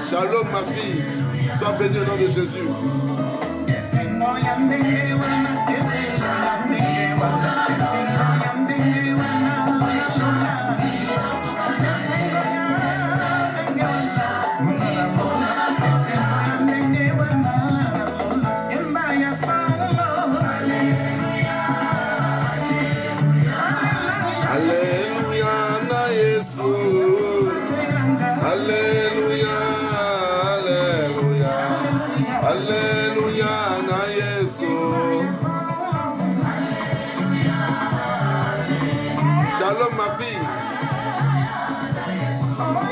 Shalom ma fille, sois bénie au nom de Jésus. Shalom ma fille.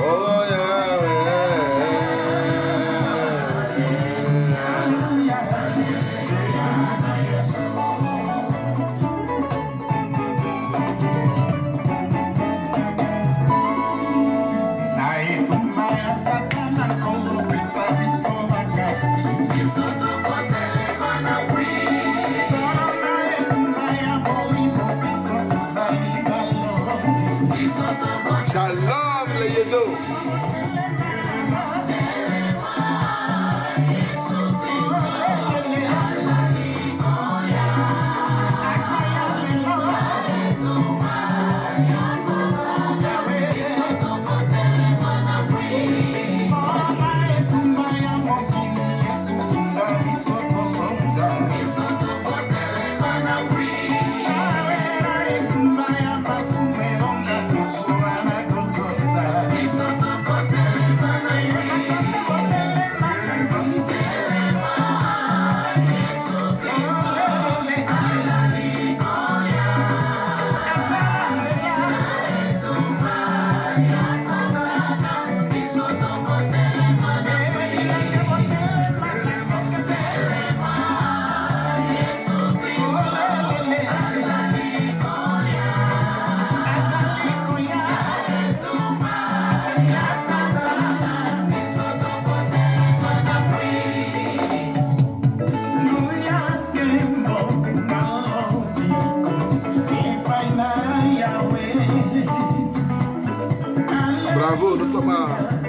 Oh Shalom les Yedo. Bravo, nous sommes à...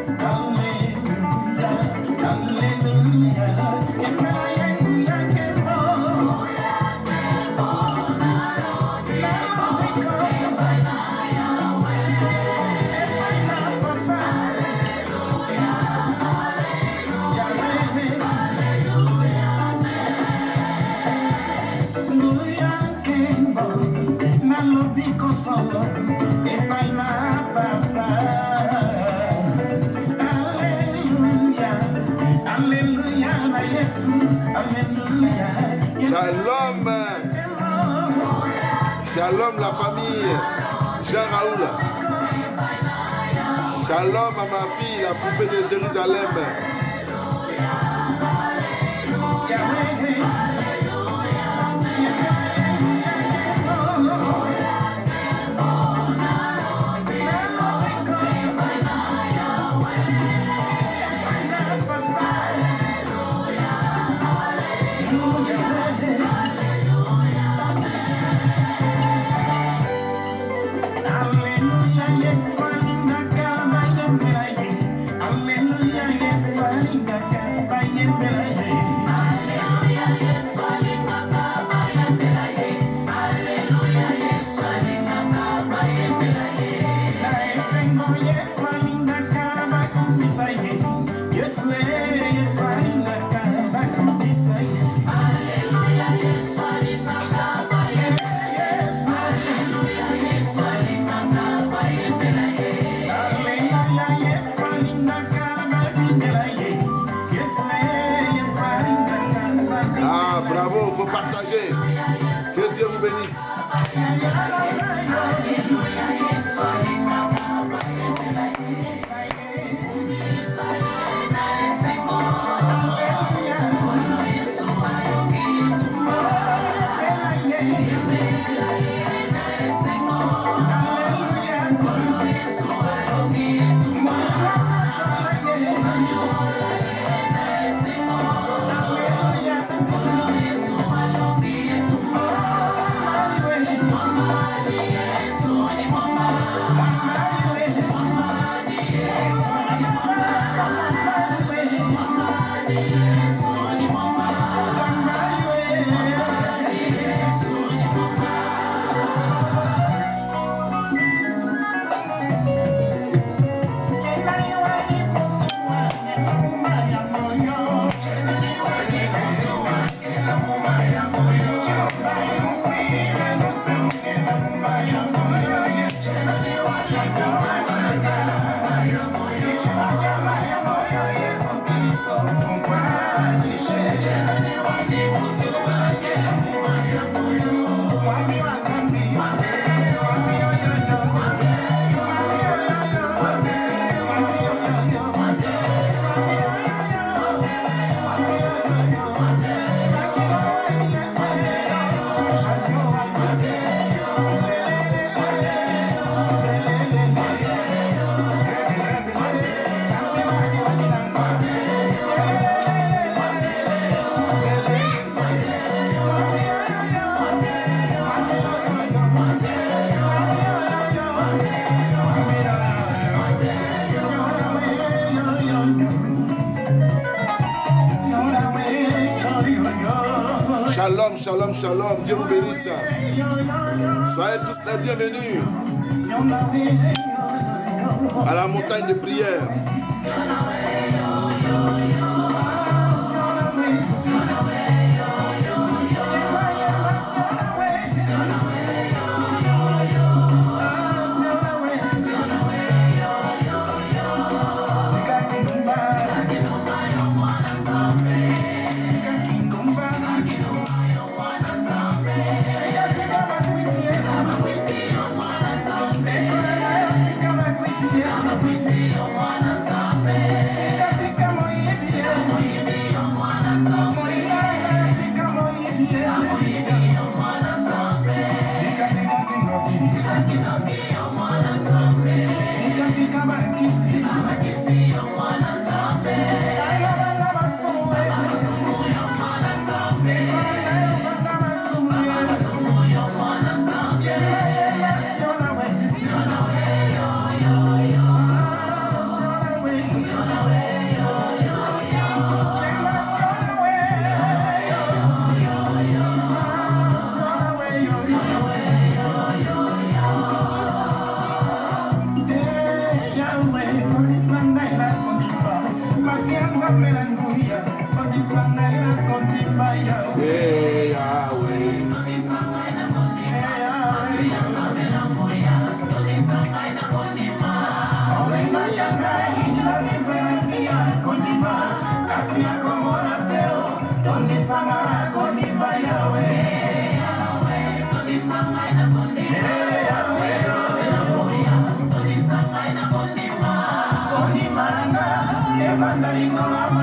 Shalom, shalom la famille, Jean Raoul. Shalom à ma fille, la poupée de Jérusalem. Yes, partager. Que Dieu vous bénisse. Shalom, shalom, shalom. Dieu vous bénisse. Soyez tous les bienvenus à la montagne de prière.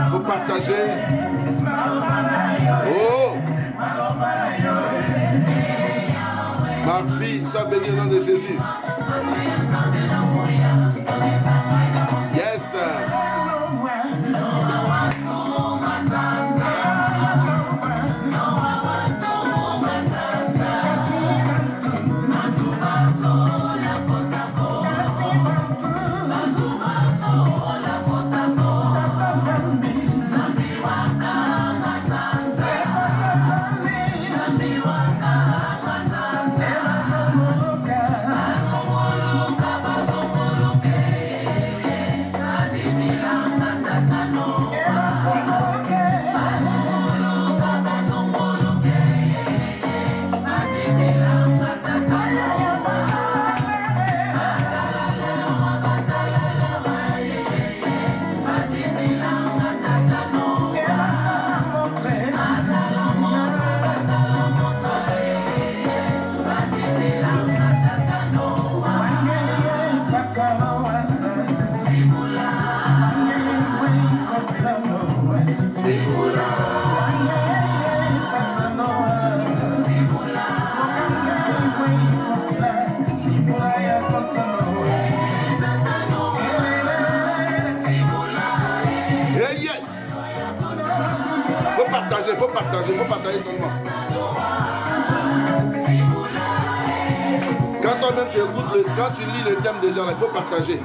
Faut partager. Oh, ma fille, sois bénie au nom de Jésus. Yes. Baba partager, il faut partager seulement. Quand toi-même tu écoutes, quand tu lis le thème déjà, il faut partager.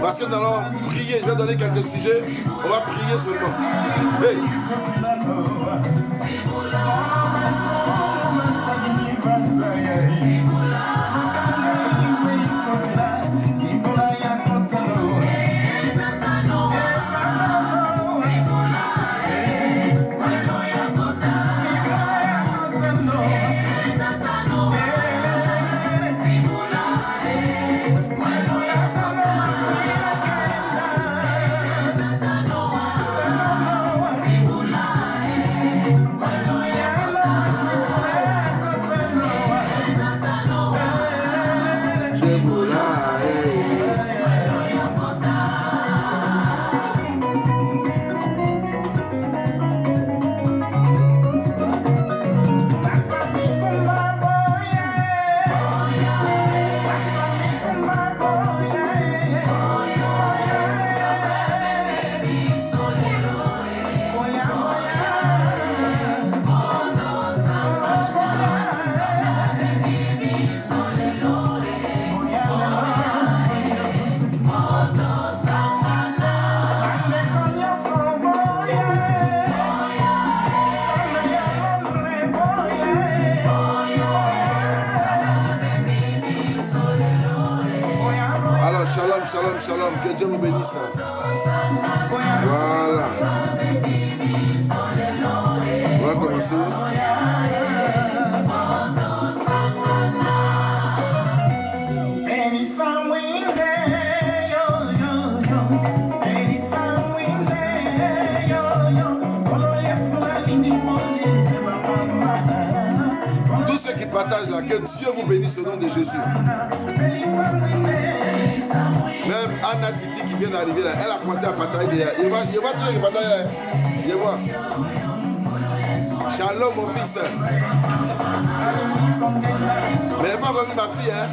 Parce que nous allons prier, je vais donner quelques sujets, on va prier seulement. Hey. Shalom, que Dieu vous bénisse. Voilà. On va commencer. Tous ceux qui partagent là, que Dieu vous bénisse au nom de Jésus. Même Anna Titi qui vient d'arriver là, elle a commencé à partager déjà. Je vois tous ceux qui partagent là. Je vois. Shalom mon fils. Mais pas comme ma fille, hein.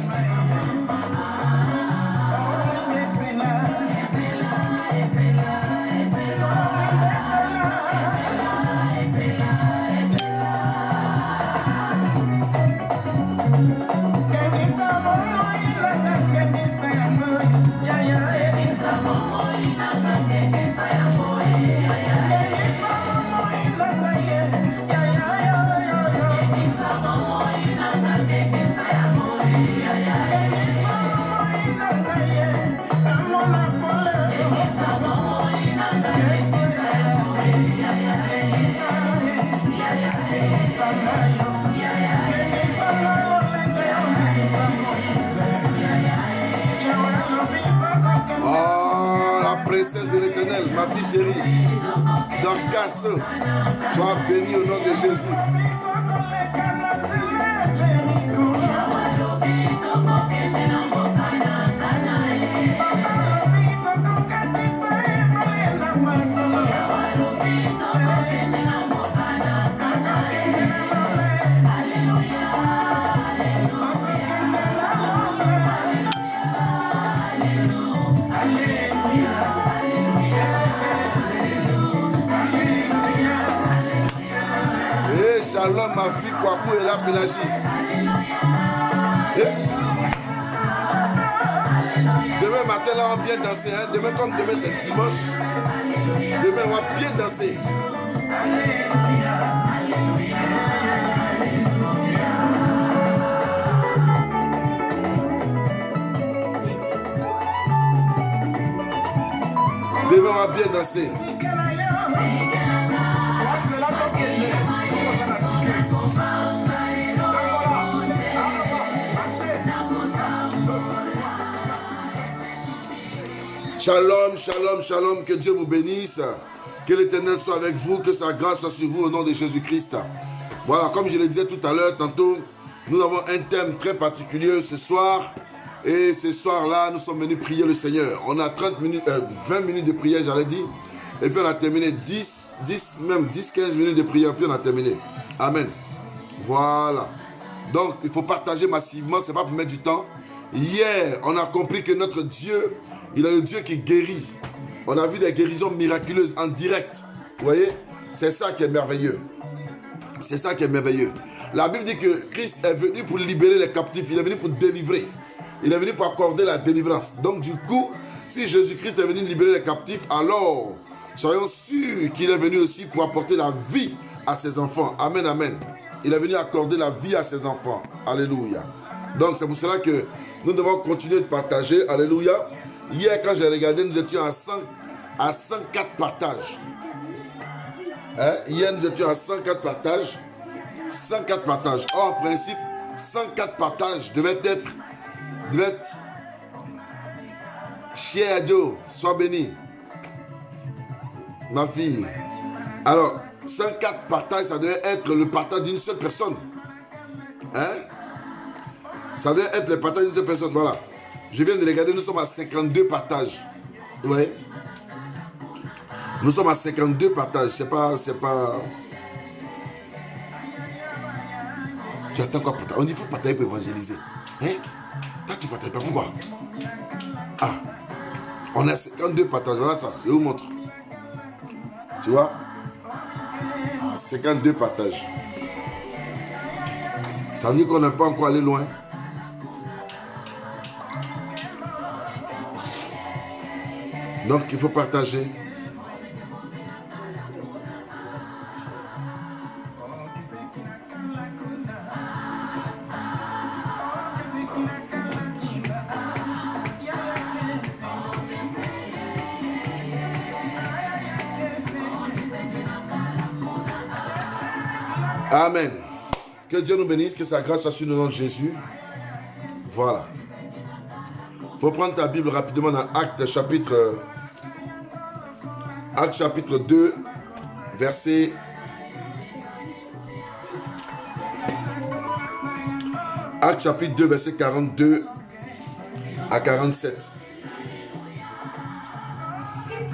Princesse de l'Éternel, ma fille chérie, Dorcas, sois bénie au nom de Jésus. Shalom ma fille Kwaku et la Pélagie. Demain matin là on va bien danser, hein? Demain comme demain c'est dimanche. Demain on va bien danser. Demain on va bien danser. Shalom, shalom, shalom, que Dieu vous bénisse, que l'Éternel soit avec vous, que sa grâce soit sur vous au nom de Jésus-Christ. Voilà, comme je le disais tout à l'heure, tantôt, nous avons un thème très particulier ce soir. Et ce soir-là, nous sommes venus prier le Seigneur. On a 20 minutes de prière, j'allais dire. Et puis on a terminé 10, 15 minutes de prière, puis on a terminé. Amen. Voilà. Donc, il faut partager massivement, ce n'est pas pour mettre du temps. Hier, on a compris que notre Dieu, il est le Dieu qui guérit. On a vu des guérisons miraculeuses en direct. Vous voyez? C'est ça qui est merveilleux. C'est ça qui est merveilleux. La Bible dit que Christ est venu pour libérer les captifs. Il est venu pour délivrer. Il est venu pour accorder la délivrance. Donc du coup, si Jésus-Christ est venu libérer les captifs, alors soyons sûrs qu'il est venu aussi pour apporter la vie à ses enfants. Amen, amen. Il est venu accorder la vie à ses enfants. Alléluia. Donc c'est pour cela que nous devons continuer de partager. Alléluia. Hier, quand j'ai regardé, nous étions à 104 partages. Hein? Hier, nous étions à 104 partages. 104 partages. Or, en principe, 104 partages devaient être Cher Dieu, sois béni. Ma fille. Alors, 104 partages, ça devait être le partage d'une seule personne. Hein? Ça devait être le partage d'une seule personne. Voilà. Je viens de regarder, nous sommes à 52 partages. Oui. Nous sommes à 52 partages. C'est pas... Tu attends quoi partager? On dit qu'il faut partager pour évangéliser. Hein? Toi, tu ne partages pas. Pourquoi? Ah. On a 52 partages. Voilà ça. Je vous montre. Tu vois? 52 partages. Ça veut dire qu'on n'est pas encore allé loin. Donc, il faut partager. Amen. Que Dieu nous bénisse, que sa grâce soit sur le nom de Jésus. Voilà. Il faut prendre ta Bible rapidement dans Actes chapitre 2, verset... Actes chapitre 2, verset 42 à 47.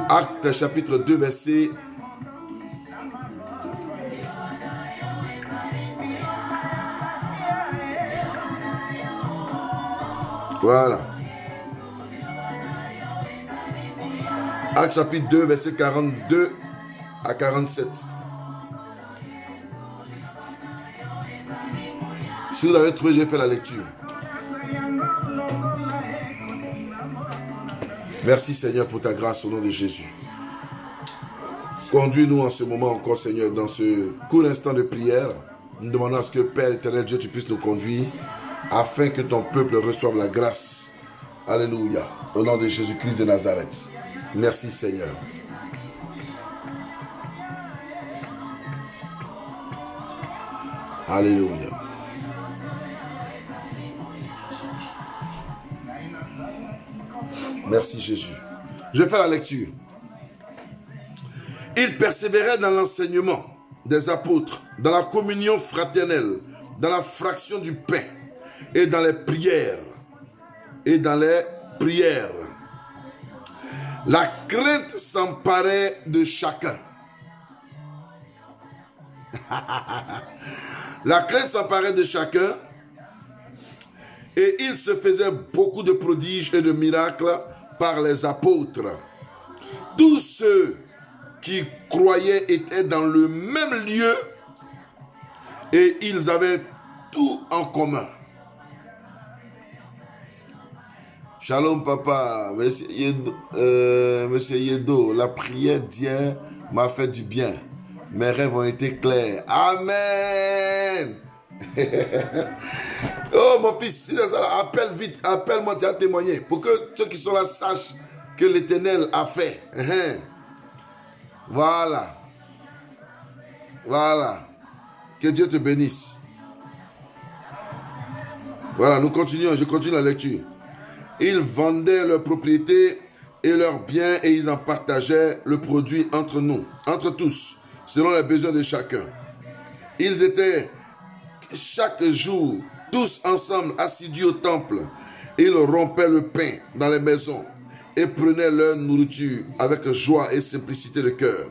Actes chapitre 2, verset... Voilà. Actes chapitre 2, verset 42 à 47. Si vous avez trouvé, je vais faire la lecture. Merci Seigneur pour ta grâce au nom de Jésus. Conduis-nous en ce moment encore Seigneur dans ce court instant de prière. Nous demandons à ce que Père éternel Dieu tu puisses nous conduire afin que ton peuple reçoive la grâce. Alléluia. Au nom de Jésus-Christ de Nazareth. Merci Seigneur. Alléluia. Merci Jésus. Je vais faire la lecture. Il persévérait dans l'enseignement des apôtres, dans la communion fraternelle, dans la fraction du pain et dans les prières. La crainte s'emparait de chacun. La crainte s'emparait de chacun et il se faisait beaucoup de prodiges et de miracles par les apôtres. Tous ceux qui croyaient étaient dans le même lieu et ils avaient tout en commun. Shalom papa, monsieur Yedo, la prière d'hier m'a fait du bien. Mes rêves ont été clairs. Amen. Oh mon fils, appelle vite, appelle-moi, tu as témoigné. Pour que ceux qui sont là sachent que l'Éternel a fait. Voilà. Voilà. Que Dieu te bénisse. Voilà, nous continuons, je continue la lecture. Ils vendaient leurs propriétés et leurs biens et ils en partageaient le produit entre tous, selon les besoins de chacun. Ils étaient chaque jour tous ensemble assidus au temple. Ils rompaient le pain dans les maisons et prenaient leur nourriture avec joie et simplicité de cœur,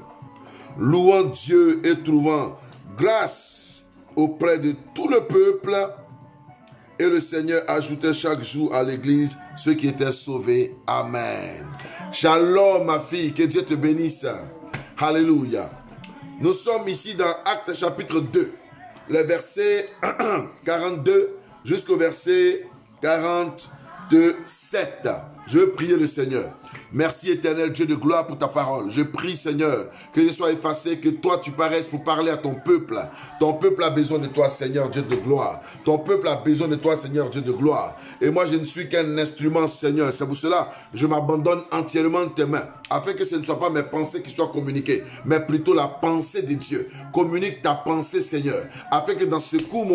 louant Dieu et trouvant grâce auprès de tout le peuple. Et le Seigneur ajoutait chaque jour à l'église ceux qui étaient sauvés. Amen. Shalom ma fille, que Dieu te bénisse. Alléluia. Nous sommes ici dans Actes chapitre 2, le verset 42 jusqu'au verset 47. Je veux prier le Seigneur. Merci éternel Dieu de gloire pour ta parole. Je prie Seigneur que je sois effacé, que toi tu paraisses pour parler à ton peuple. Ton peuple a besoin de toi Seigneur Dieu de gloire. Ton peuple a besoin de toi Seigneur Dieu de gloire. Et moi je ne suis qu'un instrument Seigneur. C'est pour cela que je m'abandonne entièrement en tes mains. Afin que ce ne soit pas mes pensées qui soient communiquées, mais plutôt la pensée de Dieu. Communique ta pensée Seigneur. Afin que dans ce court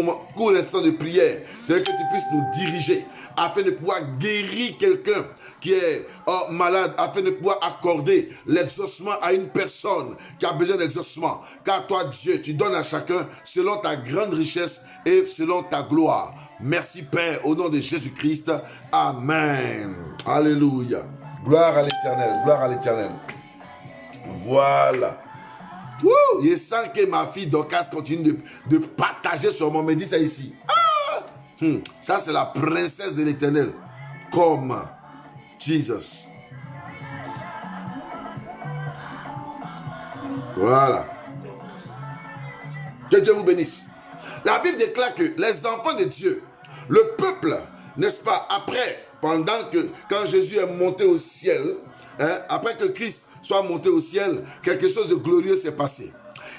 instant de prière, Seigneur, que tu puisses nous diriger. Afin de pouvoir guérir quelqu'un qui est malade, afin de pouvoir accorder l'exaucement à une personne qui a besoin d'exaucement. Car toi, Dieu, tu donnes à chacun selon ta grande richesse et selon ta gloire. Merci, Père, au nom de Jésus-Christ. Amen. Alléluia. Gloire à l'Éternel. Gloire à l'Éternel. Voilà. Wouh, je sens que ma fille Dorcas continue de partager sur moi. Me dit ça ici. Ça, c'est la princesse de l'Éternel. Comme Jesus. Voilà. Que Dieu vous bénisse. La Bible déclare que les enfants de Dieu, le peuple, n'est-ce pas, après, quand Jésus est monté au ciel, après que Christ soit monté au ciel, quelque chose de glorieux s'est passé.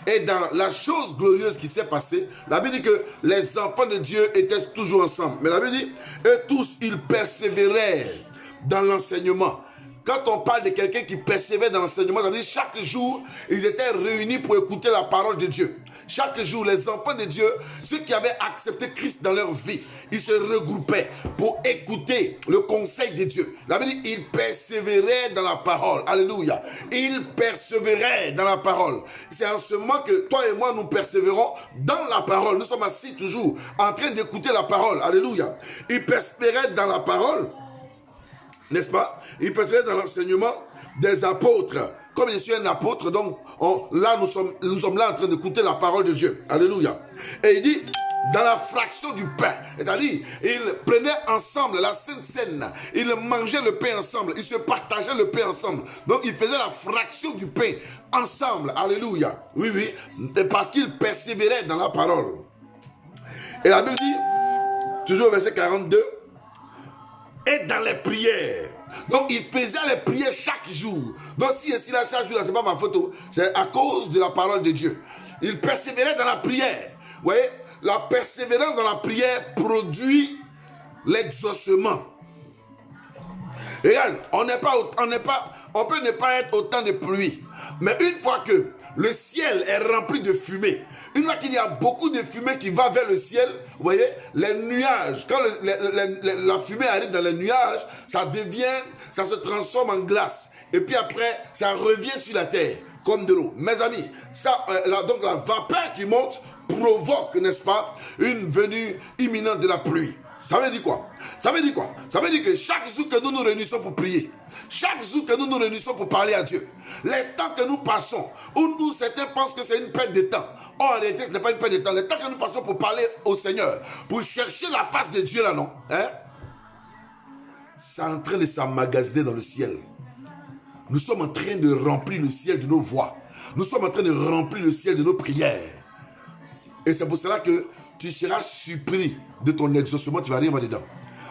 Et dans la chose glorieuse qui s'est passée, la Bible dit que les enfants de Dieu étaient toujours ensemble. Mais la Bible dit, et tous, ils persévéraient dans l'enseignement. Quand on parle de quelqu'un qui persévère dans l'enseignement, ça veut dire chaque jour, ils étaient réunis pour écouter la parole de Dieu. Chaque jour, les enfants de Dieu, ceux qui avaient accepté Christ dans leur vie, ils se regroupaient pour écouter le conseil de Dieu. La Bible dit, ils persévéraient dans la parole. Alléluia. Ils persévéraient dans la parole. C'est en ce moment que toi et moi, nous persévérons dans la parole. Nous sommes assis toujours en train d'écouter la parole. Alléluia. Ils persévéraient dans la parole. N'est-ce pas? Il persévérait dans l'enseignement des apôtres. Comme je suis un apôtre, donc là nous sommes là en train d'écouter la parole de Dieu. Alléluia. Et il dit, dans la fraction du pain, c'est-à-dire, ils prenaient ensemble la Sainte Seine, ils mangeaient le pain ensemble, ils se partageaient le pain ensemble. Donc ils faisaient la fraction du pain ensemble. Alléluia. Oui, oui. Parce qu'ils persévéraient dans la parole. Et la Bible dit, toujours au verset 42, et dans les prières. Donc, il faisait les prières chaque jour. Donc, si ici, là, chaque jour, ce n'est pas ma photo, c'est à cause de la parole de Dieu. Il persévérait dans la prière. Vous voyez, la persévérance dans la prière produit l'exaucement. Et regarde, on peut ne pas être au temps de pluie. Mais une fois que le ciel est rempli de fumée, une fois qu'il y a beaucoup de fumée qui va vers le ciel, vous voyez, les nuages, quand la fumée arrive dans les nuages, ça se transforme en glace. Et puis après, ça revient sur la terre, comme de l'eau. Mes amis, donc la vapeur qui monte provoque, n'est-ce pas, une venue imminente de la pluie. Ça veut dire quoi? Ça veut dire quoi? Ça veut dire que chaque jour que nous nous réunissons pour prier, chaque jour que nous nous réunissons pour parler à Dieu, les temps que nous passons, où nous, certains pensent que c'est une perte de temps. Or, en réalité, ce n'est pas une perte de temps. Les temps que nous passons pour parler au Seigneur, pour chercher la face de Dieu là, non? C'est en train de s'emmagasiner dans le ciel. Nous sommes en train de remplir le ciel de nos voix. Nous sommes en train de remplir le ciel de nos prières. Et c'est pour cela que tu seras surpris de ton exaucement, tu vas rien voir dedans.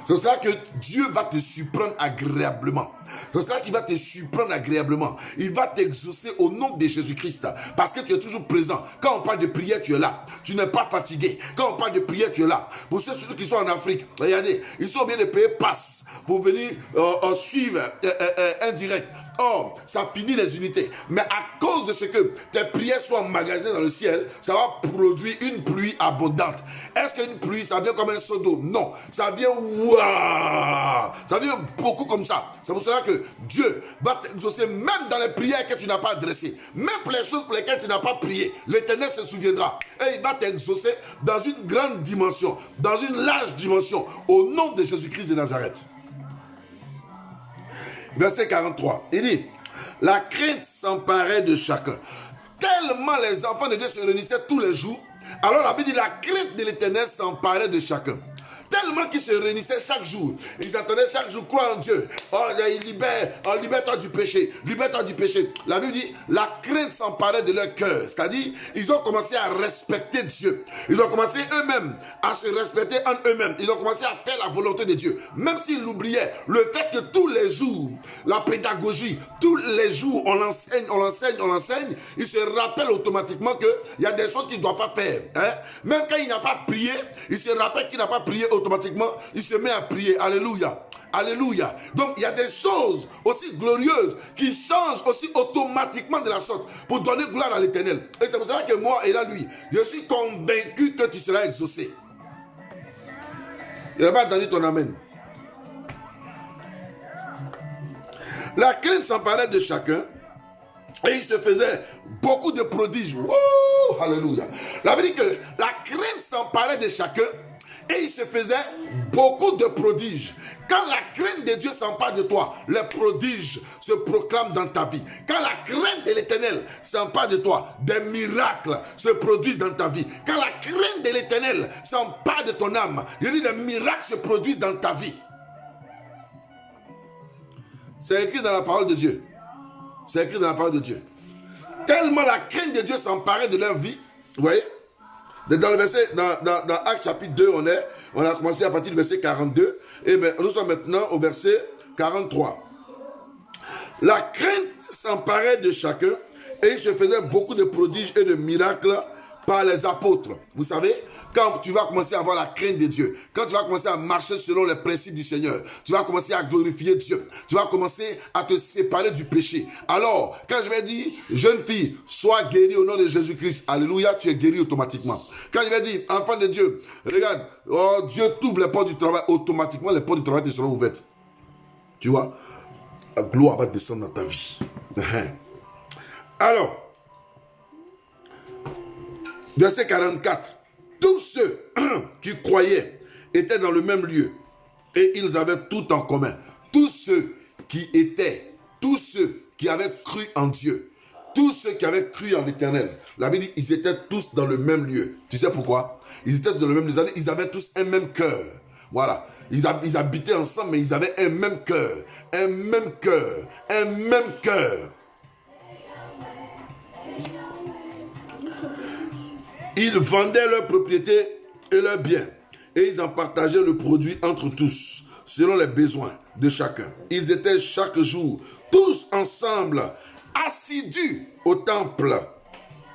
C'est pour cela que Dieu va te surprendre agréablement. C'est pour cela qu'il va te surprendre agréablement. Il va t'exaucer au nom de Jésus-Christ. Parce que tu es toujours présent. Quand on parle de prière, tu es là. Tu n'es pas fatigué. Quand on parle de prière, tu es là. Pour ceux qui sont en Afrique, regardez, ils sont bien de payer passe pour venir suivre un direct. Or, ça finit les unités. Mais à cause de ce que tes prières soient emmagasinées dans le ciel, ça va produire une pluie abondante. Est-ce qu'une pluie, ça vient comme un seau d'eau? Non. Ça vient, waouh! Ça vient beaucoup comme ça. C'est pour cela que Dieu va t'exaucer même dans les prières que tu n'as pas adressées. Même pour les choses pour lesquelles tu n'as pas prié. L'Éternel se souviendra. Et il va t'exaucer dans une grande dimension, dans une large dimension, au nom de Jésus-Christ de Nazareth. Verset 43, il dit, la crainte s'emparait de chacun. Tellement les enfants de Dieu se réunissaient tous les jours, alors la Bible dit, la crainte de l'Éternel s'emparait de chacun. Tellement qu'ils se réunissaient chaque jour. Ils entendaient chaque jour, croire en Dieu. Oh, libère-toi du péché. Libère-toi du péché. La Bible dit, la crainte s'emparait de leur cœur. C'est-à-dire, ils ont commencé à respecter Dieu. Ils ont commencé eux-mêmes à se respecter en eux-mêmes. Ils ont commencé à faire la volonté de Dieu. Même s'ils l'oubliaient, le fait que tous les jours, la pédagogie, tous les jours, on l'enseigne, ils se rappellent automatiquement qu'il y a des choses qu'il ne doit pas faire. Hein? Même quand il n'a pas prié, il se rappelle qu'il n'a pas prié automatiquement, il se met à prier. Alléluia. Alléluia. Donc il y a des choses aussi glorieuses qui changent aussi automatiquement de la sorte pour donner gloire à l'Éternel. Et c'est pour cela que moi et là lui, je suis convaincu que tu seras exaucé. Il n'a pas donné ton amen. La crainte s'emparait de chacun et il se faisait beaucoup de prodiges. Oh, alléluia. La Bible dit que la crainte s'emparait de chacun et il se faisait beaucoup de prodiges. Quand la crainte de Dieu s'empare de toi, les prodiges se proclament dans ta vie. Quand la crainte de l'Éternel s'empare de toi, des miracles se produisent dans ta vie. Quand la crainte de l'Éternel s'empare de ton âme, je dis, des miracles se produisent dans ta vie. C'est écrit dans la parole de Dieu. C'est écrit dans la parole de Dieu. Tellement la crainte de Dieu s'emparait de leur vie. Vous voyez? Dans le verset, dans Actes chapitre 2, on a commencé à partir du verset 42. Et bien, nous sommes maintenant au verset 43. La crainte s'emparait de chacun et il se faisait beaucoup de prodiges et de miracles par les apôtres. Vous savez, quand tu vas commencer à avoir la crainte de Dieu, quand tu vas commencer à marcher selon les principes du Seigneur, tu vas commencer à glorifier Dieu, tu vas commencer à te séparer du péché. Alors, quand je vais dire, jeune fille, sois guérie au nom de Jésus-Christ, alléluia, tu es guéri automatiquement. Quand je vais dire, enfant de Dieu, regarde, oh, Dieu t'ouvre les portes du travail, automatiquement les portes du travail te seront ouvertes. Tu vois, la gloire va descendre dans ta vie. Alors, verset 44. Tous ceux qui croyaient étaient dans le même lieu et ils avaient tout en commun. Tous ceux qui avaient cru en Dieu, tous ceux qui avaient cru en l'Éternel, la Bible dit ils étaient tous dans le même lieu. Tu sais pourquoi? Ils étaient dans le même lieu, ils avaient tous un même cœur. Voilà. Ils habitaient ensemble, mais ils avaient un même cœur. Un même cœur. Un même cœur. Ils vendaient leurs propriétés et leurs biens. Et ils en partageaient le produit entre tous, selon les besoins de chacun. Ils étaient chaque jour, tous ensemble, assidus au temple.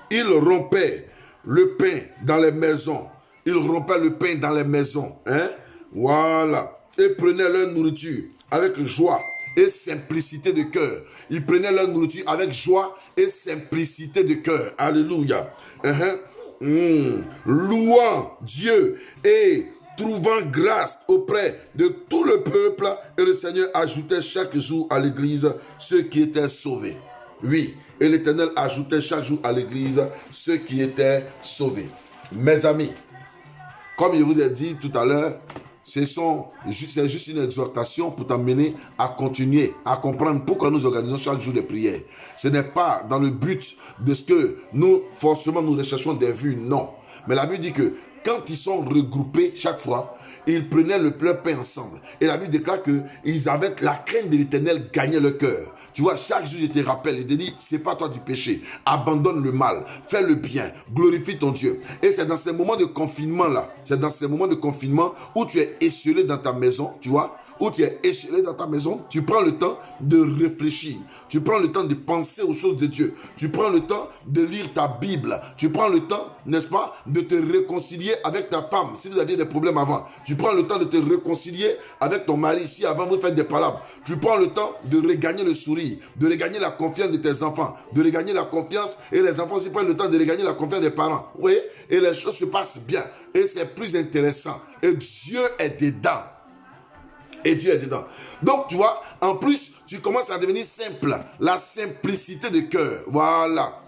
Ils rompaient le pain dans les maisons. Ils rompaient le pain dans les maisons. Hein? Voilà. Et prenaient leur nourriture avec joie et simplicité de cœur. Ils prenaient leur nourriture avec joie et simplicité de cœur. Alléluia. Louant Dieu et trouvant grâce auprès de tout le peuple, et le Seigneur ajoutait chaque jour à l'église ceux qui étaient sauvés. Oui, et l'Éternel ajoutait chaque jour à l'église ceux qui étaient sauvés. Mes amis, comme je vous ai dit tout à l'heure, c'est juste une exhortation pour t'amener à continuer, à comprendre pourquoi nous organisons chaque jour des prières. Ce n'est pas dans le but de ce que nous, forcément, nous recherchons des vues, non. Mais la Bible dit que quand ils sont regroupés chaque fois, ils prenaient le pain ensemble. Et la Bible déclare qu'ils avaient la crainte de l'Éternel gagnait le cœur. Tu vois, chaque jour, je te rappelle, il te dit, c'est pas toi du péché. Abandonne le mal, fais le bien, glorifie ton Dieu. Et c'est dans ces moments de confinement-là, c'est dans ces moments de confinement où tu es isolé dans ta maison, tu vois, où tu es isolé dans ta maison, tu prends le temps de réfléchir, tu prends le temps de penser aux choses de Dieu, tu prends le temps de lire ta Bible, tu prends le temps, n'est-ce pas, de te réconcilier avec ta femme, si vous aviez des problèmes avant, tu prends le temps de te réconcilier avec ton mari, si avant vous faites des palabres, tu prends le temps de regagner le sourire, de regagner la confiance de tes enfants, de regagner la confiance, et les enfants aussi prennent le temps de regagner la confiance des parents, vous voyez, et les choses se passent bien, et c'est plus intéressant, et Dieu est dedans. Et Dieu est dedans. Donc, tu vois, en plus, tu commences à devenir simple. La simplicité de cœur. Voilà.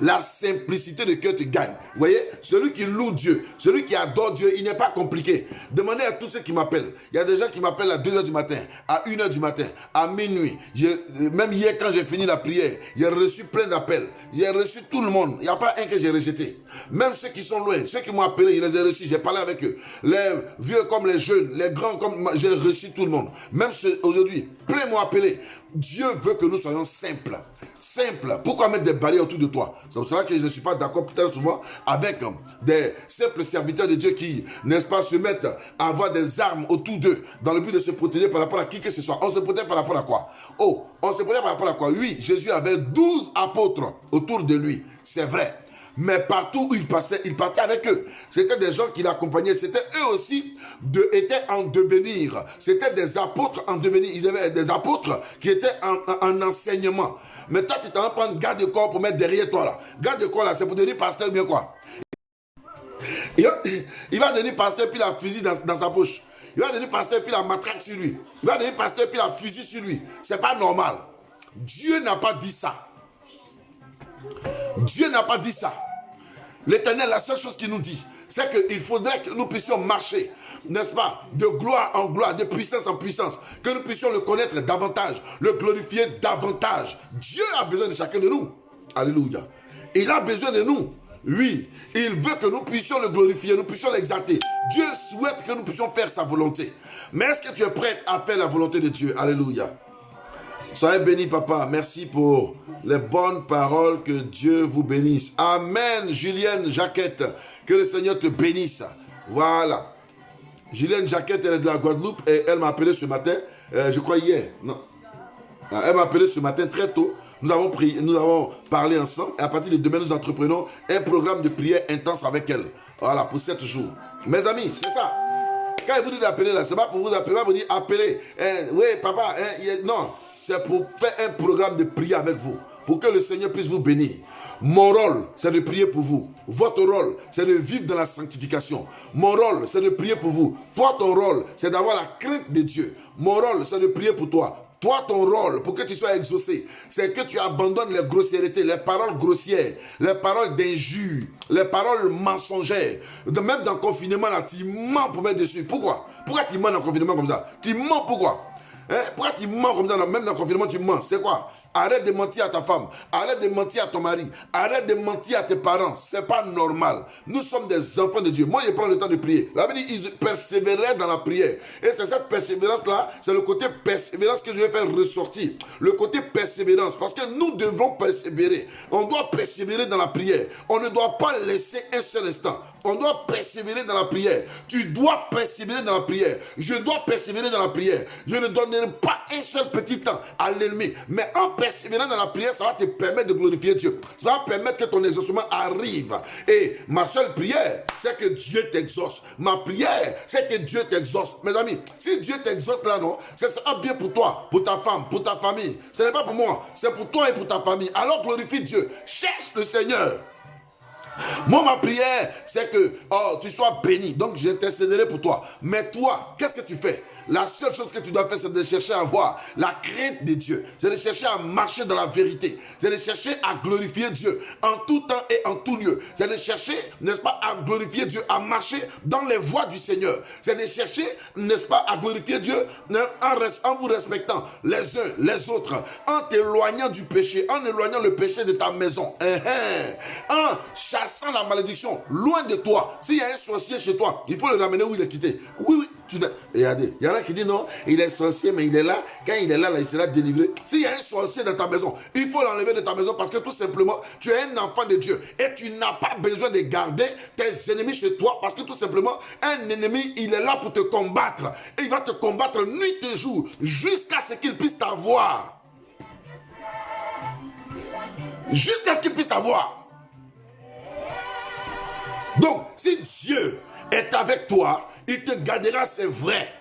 La simplicité de cœur te gagne. Vous voyez, celui qui loue Dieu, celui qui adore Dieu, il n'est pas compliqué. Demandez à tous ceux qui m'appellent. Il y a des gens qui m'appellent à 2h du matin, à 1h du matin, à minuit. Même hier, quand j'ai fini la prière, j'ai reçu plein d'appels. J'ai reçu tout le monde. Il n'y a pas un que j'ai rejeté. Même ceux qui sont loin, ceux qui m'ont appelé, je les ai reçus. J'ai parlé avec eux. Les vieux comme les jeunes, les grands comme... J'ai reçu tout le monde. Même aujourd'hui, plein m'ont appelé. Dieu veut que nous soyons simples. Simple. Pourquoi mettre des barrières autour de toi? C'est pour cela que je ne suis pas d'accord peut-être souvent avec des simples serviteurs de Dieu qui, n'est-ce pas, se mettent à avoir des armes autour d'eux dans le but de se protéger par rapport à qui que ce soit. On se protège par rapport à quoi? Oh, on se protège par rapport à quoi? Oui, Jésus avait 12 apôtres autour de lui. C'est vrai. Mais partout où il passait, il partait avec eux. C'était des gens qui l'accompagnaient. C'était eux aussi étaient en devenir. C'était des apôtres en devenir. Ils avaient des apôtres qui étaient en enseignement. Mais toi, tu t'en vas prendre garde de corps pour mettre derrière toi là. Garde de corps là, c'est pour devenir pasteur bien quoi. Il va devenir pasteur puis il a un fusil dans sa poche. Il va devenir pasteur puis il a un matraque sur lui. Il va devenir pasteur puis il a un fusil sur lui. C'est pas normal. Dieu n'a pas dit ça. Dieu n'a pas dit ça. L'Éternel, la seule chose qu'il nous dit, c'est qu'il faudrait que nous puissions marcher, n'est-ce pas, de gloire en gloire, de puissance en puissance, que nous puissions le connaître davantage, le glorifier davantage. Dieu a besoin de chacun de nous. Alléluia. Il a besoin de nous. Oui, il veut que nous puissions le glorifier, nous puissions l'exalter. Dieu souhaite que nous puissions faire sa volonté. Mais est-ce que tu es prêt à faire la volonté de Dieu? Alléluia. Soyez bénis, papa. Merci pour les bonnes paroles. Que Dieu vous bénisse. Amen. Julienne Jacquette, que le Seigneur te bénisse. Voilà. Julienne Jacquette, elle est de la Guadeloupe et elle m'a appelé ce matin, je crois hier. Non. Elle m'a appelé ce matin très tôt. Nous avons parlé ensemble et à partir de demain, nous entreprenons un programme de prière intense avec elle. Voilà, pour 7 jours. Mes amis, c'est ça. Quand il vous dit d'appeler là, c'est pas pour vous appeler, pas pour dire appelez. Oui, papa, non. C'est pour faire un programme de prière avec vous, pour que le Seigneur puisse vous bénir. Mon rôle, c'est de prier pour vous. Votre rôle, c'est de vivre dans la sanctification. Mon rôle, c'est de prier pour vous. Toi, ton rôle, c'est d'avoir la crainte de Dieu. Mon rôle, c'est de prier pour toi. Toi, ton rôle, pour que tu sois exaucé, c'est que tu abandonnes les grossièretés, les paroles grossières, les paroles d'injures, les paroles mensongères. Même dans le confinement, là, tu mens pour mettre dessus. Pourquoi? Pourquoi tu mens dans le confinement comme ça? Tu mens pourquoi? Pourquoi tu mens comme ça? Même dans le confinement, tu mens. C'est quoi? Arrête de mentir à ta femme. Arrête de mentir à ton mari. Arrête de mentir à tes parents. C'est pas normal. Nous sommes des enfants de Dieu. Moi, je prends le temps de prier. La Bible dit, ils persévéraient dans la prière. Et c'est cette persévérance-là, c'est le côté persévérance que je vais faire ressortir. Le côté persévérance. Parce que nous devons persévérer. On doit persévérer dans la prière. On ne doit pas laisser un seul instant. On doit persévérer dans la prière. Tu dois persévérer dans la prière. Je dois persévérer dans la prière. Je ne donnerai pas un seul petit temps à l'ennemi. Mais en persévérant dans la prière, ça va te permettre de glorifier Dieu. Ça va permettre que ton exaucement arrive. Et ma seule prière, c'est que Dieu t'exauce. Ma prière, c'est que Dieu t'exauce. Mes amis, si Dieu t'exauce là, non, ce sera bien pour toi, pour ta femme, pour ta famille. Ce n'est pas pour moi, c'est pour toi et pour ta famille. Alors glorifie Dieu. Cherche le Seigneur. Moi, ma prière, c'est que tu sois béni. Donc, j'intercéderai pour toi. Mais toi, qu'est-ce que tu fais? La seule chose que tu dois faire, c'est de chercher à avoir la crainte de Dieu. C'est de chercher à marcher dans la vérité. C'est de chercher à glorifier Dieu en tout temps et en tout lieu. C'est de chercher, n'est-ce pas, à glorifier Dieu, à marcher dans les voies du Seigneur. C'est de chercher, n'est-ce pas, à glorifier Dieu en vous respectant les uns les autres, en t'éloignant du péché, en éloignant le péché de ta maison, en chassant la malédiction loin de toi. S'il y a un sorcier chez toi, il faut le ramener où il est quitté. Oui, regardez, il y en a qui disent non, il est sorcier, mais il est là. Quand il est là, il sera délivré. S'il y a un sorcier dans ta maison, il faut l'enlever de ta maison parce que tout simplement, tu es un enfant de Dieu et tu n'as pas besoin de garder tes ennemis chez toi parce que tout simplement, un ennemi, il est là pour te combattre. Et il va te combattre nuit et jour jusqu'à ce qu'il puisse t'avoir. Jusqu'à ce qu'il puisse t'avoir. Donc, si Dieu est avec toi, il te gardera, c'est vrai.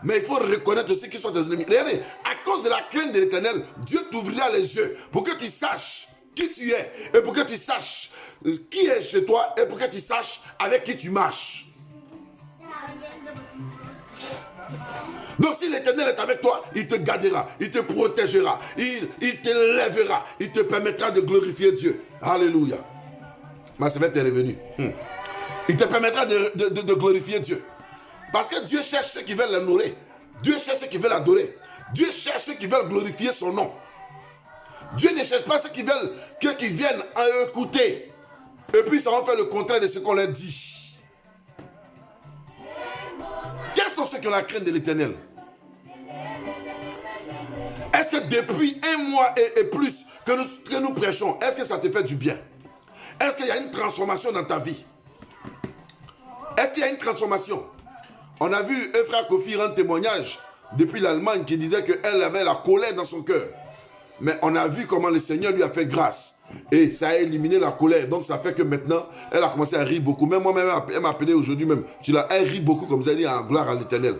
Mais il faut reconnaître ceux qui sont tes ennemis. Regardez, à cause de la crainte de l'Éternel, Dieu t'ouvrira les yeux pour que tu saches qui tu es et pour que tu saches qui est chez toi et pour que tu saches avec qui tu marches. Donc si l'Éternel est avec toi, il te gardera, il te protégera, il t'élèvera, il te permettra de glorifier Dieu. Alléluia. Ma sœur est revenue. Il te permettra de glorifier Dieu. Parce que Dieu cherche ceux qui veulent l'honorer. Dieu cherche ceux qui veulent l'adorer. Dieu cherche ceux qui veulent glorifier son nom. Dieu ne cherche pas ceux qui veulent qu'ils viennent à écouter. Et puis ça va faire le contraire de ce qu'on leur dit. Quels sont ceux qui ont la crainte de l'Éternel? Est-ce que depuis un mois et plus que nous prêchons, est-ce que ça te fait du bien? Est-ce qu'il y a une transformation dans ta vie? Est-ce qu'il y a une transformation? On a vu un frère Kofi rendre témoignage depuis l'Allemagne qui disait qu'elle avait la colère dans son cœur. Mais on a vu comment le Seigneur lui a fait grâce. Et ça a éliminé la colère. Donc ça fait que maintenant, elle a commencé à rire beaucoup. Même moi-même, elle m'a appelé aujourd'hui même. Elle rit beaucoup, comme vous avez dit, en gloire à l'Éternel.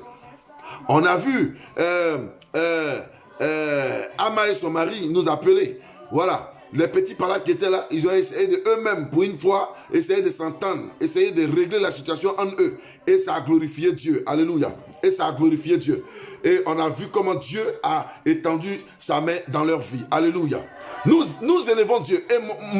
On a vu Ama et son mari nous appeler. Voilà. Les petits parents qui étaient là, ils ont essayé eux-mêmes, pour une fois, essayer de s'entendre, essayer de régler la situation en eux. Et ça a glorifié Dieu. Alléluia. Et ça a glorifié Dieu. Et on a vu comment Dieu a étendu sa main dans leur vie. Alléluia. Nous élevons Dieu. Et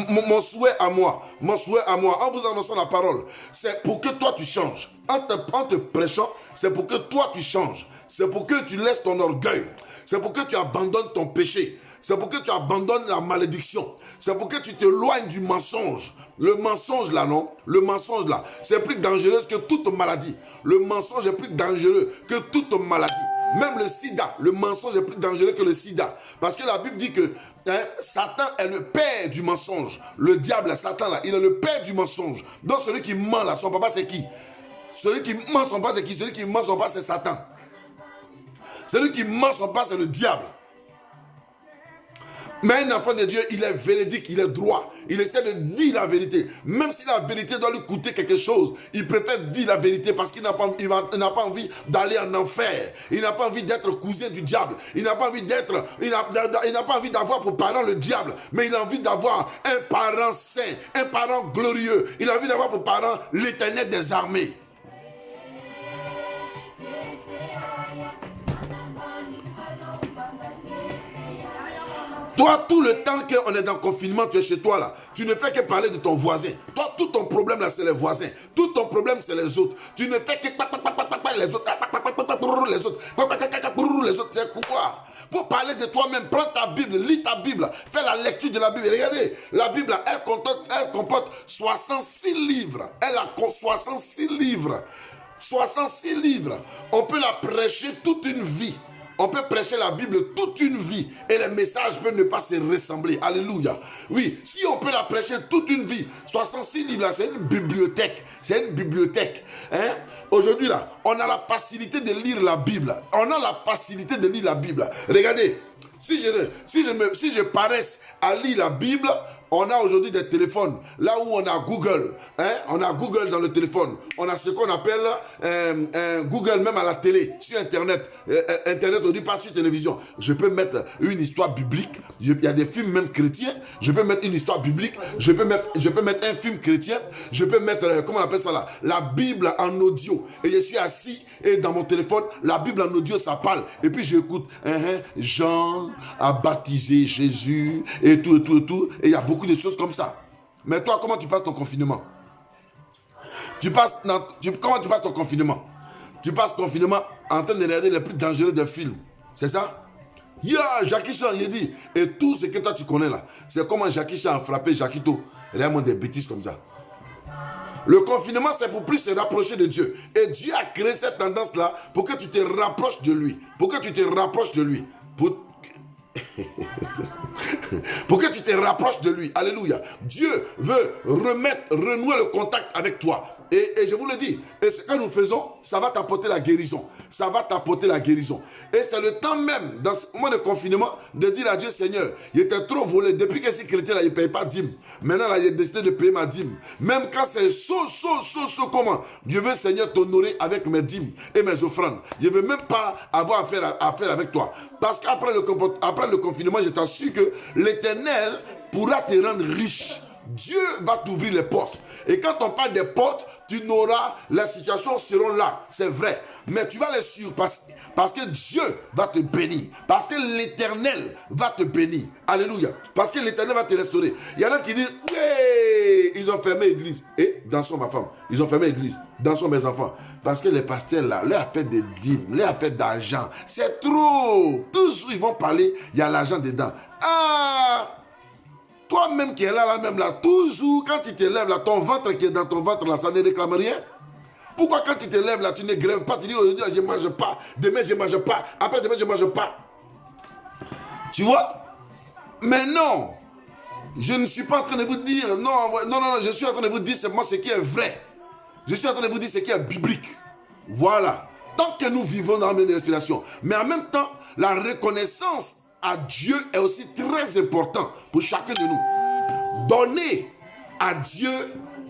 mon souhait à moi, en vous annonçant la parole, c'est pour que toi tu changes. En te prêchant, c'est pour que toi tu changes. C'est pour que tu laisses ton orgueil. C'est pour que tu abandonnes ton péché. C'est pour que tu abandonnes la malédiction. C'est pour que tu t'éloignes du mensonge. Le mensonge là, non? Le mensonge là, c'est plus dangereux que toute maladie. Le mensonge est plus dangereux que toute maladie. Même le sida, le mensonge est plus dangereux que le sida. Parce que la Bible dit que Satan est le père du mensonge. Le diable, Satan là, il est le père du mensonge. Donc celui qui ment là, son papa c'est qui? Celui qui ment son papa c'est qui? Celui qui ment son papa c'est Satan. Celui qui ment son papa c'est le diable. Mais un enfant de Dieu, il est véridique, il est droit. Il essaie de dire la vérité. Même si la vérité doit lui coûter quelque chose, il préfère dire la vérité parce qu'il n'a pas envie d'aller en enfer. Il n'a pas envie d'être cousin du diable. Il n'a pas envie pas envie d'avoir pour parent le diable. Mais il a envie d'avoir un parent saint, un parent glorieux. Il a envie d'avoir pour parent l'Éternel des armées. Toi, tout le temps qu'on est dans le confinement, tu es chez toi là, tu ne fais que parler de ton voisin. Toi, tout ton problème là, c'est les voisins. Tout ton problème, c'est les autres. Tu ne fais que les autres. Les autres, c'est quoi? Il faut parler de toi-même. Prends ta Bible, lis ta Bible, fais la lecture de la Bible. Regardez, la Bible, elle comporte 66 livres. Elle a 66 livres. 66 livres. On peut la prêcher toute une vie. On peut prêcher la Bible toute une vie et les messages peuvent ne pas se ressembler. Alléluia. Oui, si on peut la prêcher toute une vie, 66 livres, là, c'est une bibliothèque. C'est une bibliothèque. Hein? Aujourd'hui, là, on a la facilité de lire la Bible. On a la facilité de lire la Bible. Regardez, si je paresse à lire la Bible, on a aujourd'hui des téléphones. Là où on a Google. Hein? On a Google dans le téléphone. On a ce qu'on appelle Google même à la télé, sur Internet. Internet, on dit pas sur télévision. Je peux mettre une histoire biblique. Il y a des films même chrétiens. Je peux mettre une histoire biblique. Je peux mettre un film chrétien. Je peux mettre, comment on appelle ça là? La Bible en audio. Et je suis assis et dans mon téléphone, la Bible en audio, ça parle. Et puis j'écoute. Jean a baptisé Jésus et tout. Et il y a beaucoup de choses comme ça. Mais toi, comment tu passes ton confinement? Comment tu passes ton confinement? Tu passes ton confinement en train de regarder les plus dangereux des films. C'est ça? Jackie Chan, il dit. Et tout ce que toi tu connais là, c'est comment Jackie Chan a frappé Jacquito. Regarde-moi des bêtises comme ça. Le confinement, c'est pour plus se rapprocher de Dieu. Et Dieu a créé cette tendance-là pour que tu te rapproches de lui. Pour que tu te rapproches de lui. Pour que tu te rapproches de lui. Alléluia. Dieu veut renouer le contact avec toi. Et je vous le dis, et ce que nous faisons, ça va t'apporter la guérison. Ça va t'apporter la guérison. Et c'est le temps même, dans ce moment de confinement, de dire à Dieu, Seigneur, il était trop volé. Depuis que ces chrétiens là, ils ne payent pas dîme. Maintenant, là, j'ai décidé de payer ma dîme. Même quand c'est chaud, comment? Je veux, Seigneur, t'honorer avec mes dîmes et mes offrandes. Je ne veux même pas avoir affaire avec toi. Parce qu'après le confinement, je t'assure que l'Éternel pourra te rendre riche. Dieu va t'ouvrir les portes. Et quand on parle des portes, tu n'auras, les situations seront là, c'est vrai. Mais tu vas les surpasser parce que Dieu va te bénir. Parce que l'Éternel va te bénir. Alléluia. Parce que l'Éternel va te restaurer. Il y en a qui disent, ouais, ils ont fermé l'église. Et dansons ma femme. Ils ont fermé l'église. Dansons mes enfants. Parce que les pasteurs là, leur appel de dîmes, leur appel d'argent, c'est trop. Toujours ils vont parler, il y a l'argent dedans. Ah! Toi-même qui es là, même là, toujours quand tu te lèves là, ton ventre qui est dans ton ventre là, ça ne réclame rien. Pourquoi quand tu te lèves là, tu ne grèves pas, tu dis aujourd'hui je ne mange pas, demain je ne mange pas, après demain je ne mange pas. Tu vois? Mais non, je ne suis pas en train de vous dire, non, je suis en train de vous dire simplement ce qui est vrai. Je suis en train de vous dire ce qui est biblique. Voilà. Tant que nous vivons dans la même respiration, mais en même temps, la reconnaissance à Dieu est aussi très important pour chacun de nous. Donner à Dieu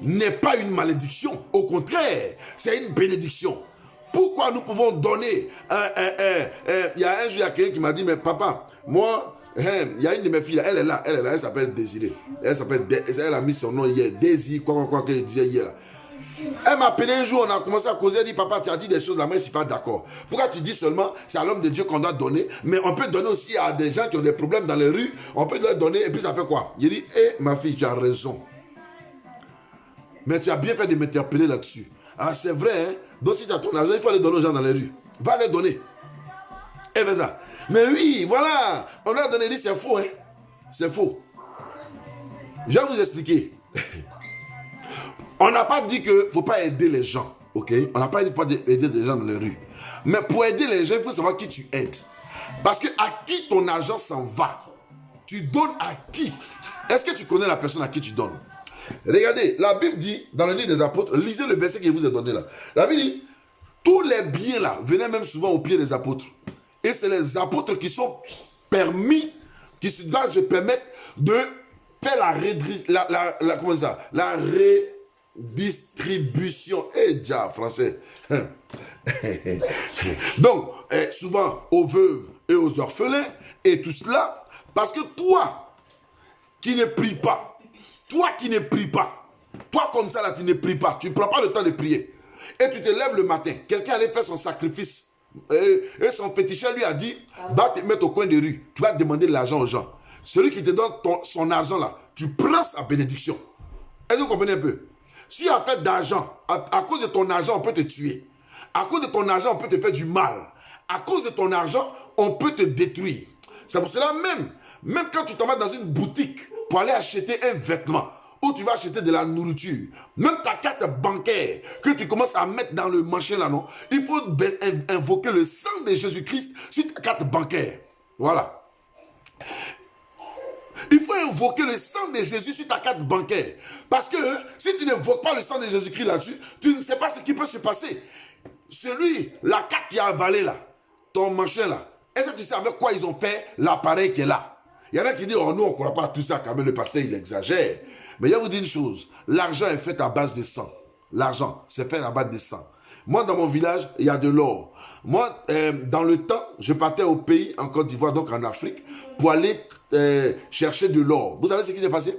n'est pas une malédiction. Au contraire, c'est une bénédiction. Pourquoi nous pouvons donner il y a un jour, il y a quelqu'un qui m'a dit, mais papa, moi, il y a une de mes filles, elle est là, elle s'appelle Désirée. Elle a mis son nom hier, Désir, quoi qu'elle disait hier. Elle m'a appelé un jour, on a commencé à causer, elle dit, papa, tu as dit des choses là, mais je ne suis pas d'accord. Pourquoi tu dis seulement, c'est à l'homme de Dieu qu'on doit donner, mais on peut donner aussi à des gens qui ont des problèmes dans les rues, on peut leur donner, et puis ça fait quoi? Il dit, ma fille, tu as raison. Mais tu as bien fait de m'interpeller là-dessus. Ah, c'est vrai, hein? Donc si tu as ton argent, il faut les donner aux gens dans les rues. Va les donner. Et fais ça. Mais oui, voilà, on leur a donné, il dit, c'est faux, hein? C'est faux. Je vais vous expliquer. On n'a pas dit qu'il ne faut pas aider les gens, ok? On n'a pas dit qu'il ne faut pas aider les gens dans les rues. Mais pour aider les gens, il faut savoir qui tu aides. Parce que à qui ton argent s'en va? Tu donnes à qui? Est-ce que tu connais la personne à qui tu donnes? Regardez, la Bible dit, dans le livre des apôtres, lisez le verset que je vous ai donné là. La Bible dit, tous les biens là venaient même souvent aux pieds des apôtres. Et c'est les apôtres qui sont permis, qui doivent se permettre de faire la redistribution. Eh, déjà, français. Donc, souvent aux veuves et aux orphelins, et tout cela, parce que toi, qui ne pries pas, toi comme ça là, tu ne pries pas, tu ne prends pas le temps de prier, et tu te lèves le matin, quelqu'un allait faire son sacrifice, et son féticheur lui a dit, va te mettre au coin de rue, tu vas demander de l'argent aux gens. Celui qui te donne son argent là, tu prends sa bénédiction. Est-ce que vous comprenez un peu? Si tu as fait d'argent, à cause de ton argent, on peut te tuer. À cause de ton argent, on peut te faire du mal. À cause de ton argent, on peut te détruire. C'est pour cela même quand tu t'en vas dans une boutique pour aller acheter un vêtement, ou tu vas acheter de la nourriture, même ta carte bancaire que tu commences à mettre dans le machin là, non, il faut invoquer le sang de Jésus-Christ sur ta carte bancaire. Voilà. Il faut invoquer le sang de Jésus sur ta carte bancaire. Parce que si tu n'invoques pas le sang de Jésus-Christ là-dessus, tu ne sais pas ce qui peut se passer. La carte qui a avalé là, ton machin là, est-ce que tu sais avec quoi ils ont fait l'appareil qui est là? Il y en a qui disent, oh nous on ne croit pas à tout ça, quand même le pasteur il exagère. Mais je vais vous dire une chose, l'argent est fait à base de sang. L'argent, c'est fait à base de sang. Moi, dans mon village, il y a de l'or. Moi, dans le temps, je partais au pays, en Côte d'Ivoire, donc en Afrique, pour aller chercher de l'or. Vous savez ce qui s'est passé?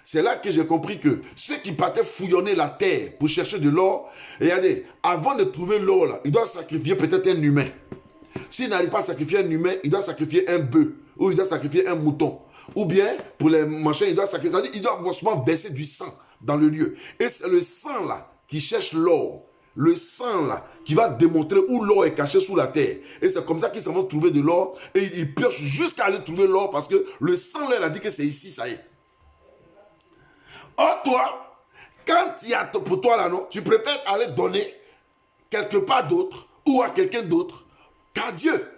C'est là que j'ai compris que ceux qui partaient fouillonner la terre pour chercher de l'or, regardez, avant de trouver l'or, là, ils doivent sacrifier peut-être un humain. S'ils n'arrivent pas à sacrifier un humain, ils doivent sacrifier un bœuf, ou ils doivent sacrifier un mouton. Ou bien, pour les machins, ils doivent sacrifier, c'est-à-dire, ils doivent forcément verser du sang dans le lieu. Et c'est le sang là qui cherche l'or. Le sang là qui va démontrer où l'or est caché sous la terre. Et c'est comme ça qu'ils s'en vont trouver de l'or. Et ils piochent jusqu'à aller trouver l'or parce que le sang là, il a dit que c'est ici, ça y est. Or toi, quand il y a pour toi là, non, tu préfères aller donner quelque part d'autre ou à quelqu'un d'autre qu'à Dieu.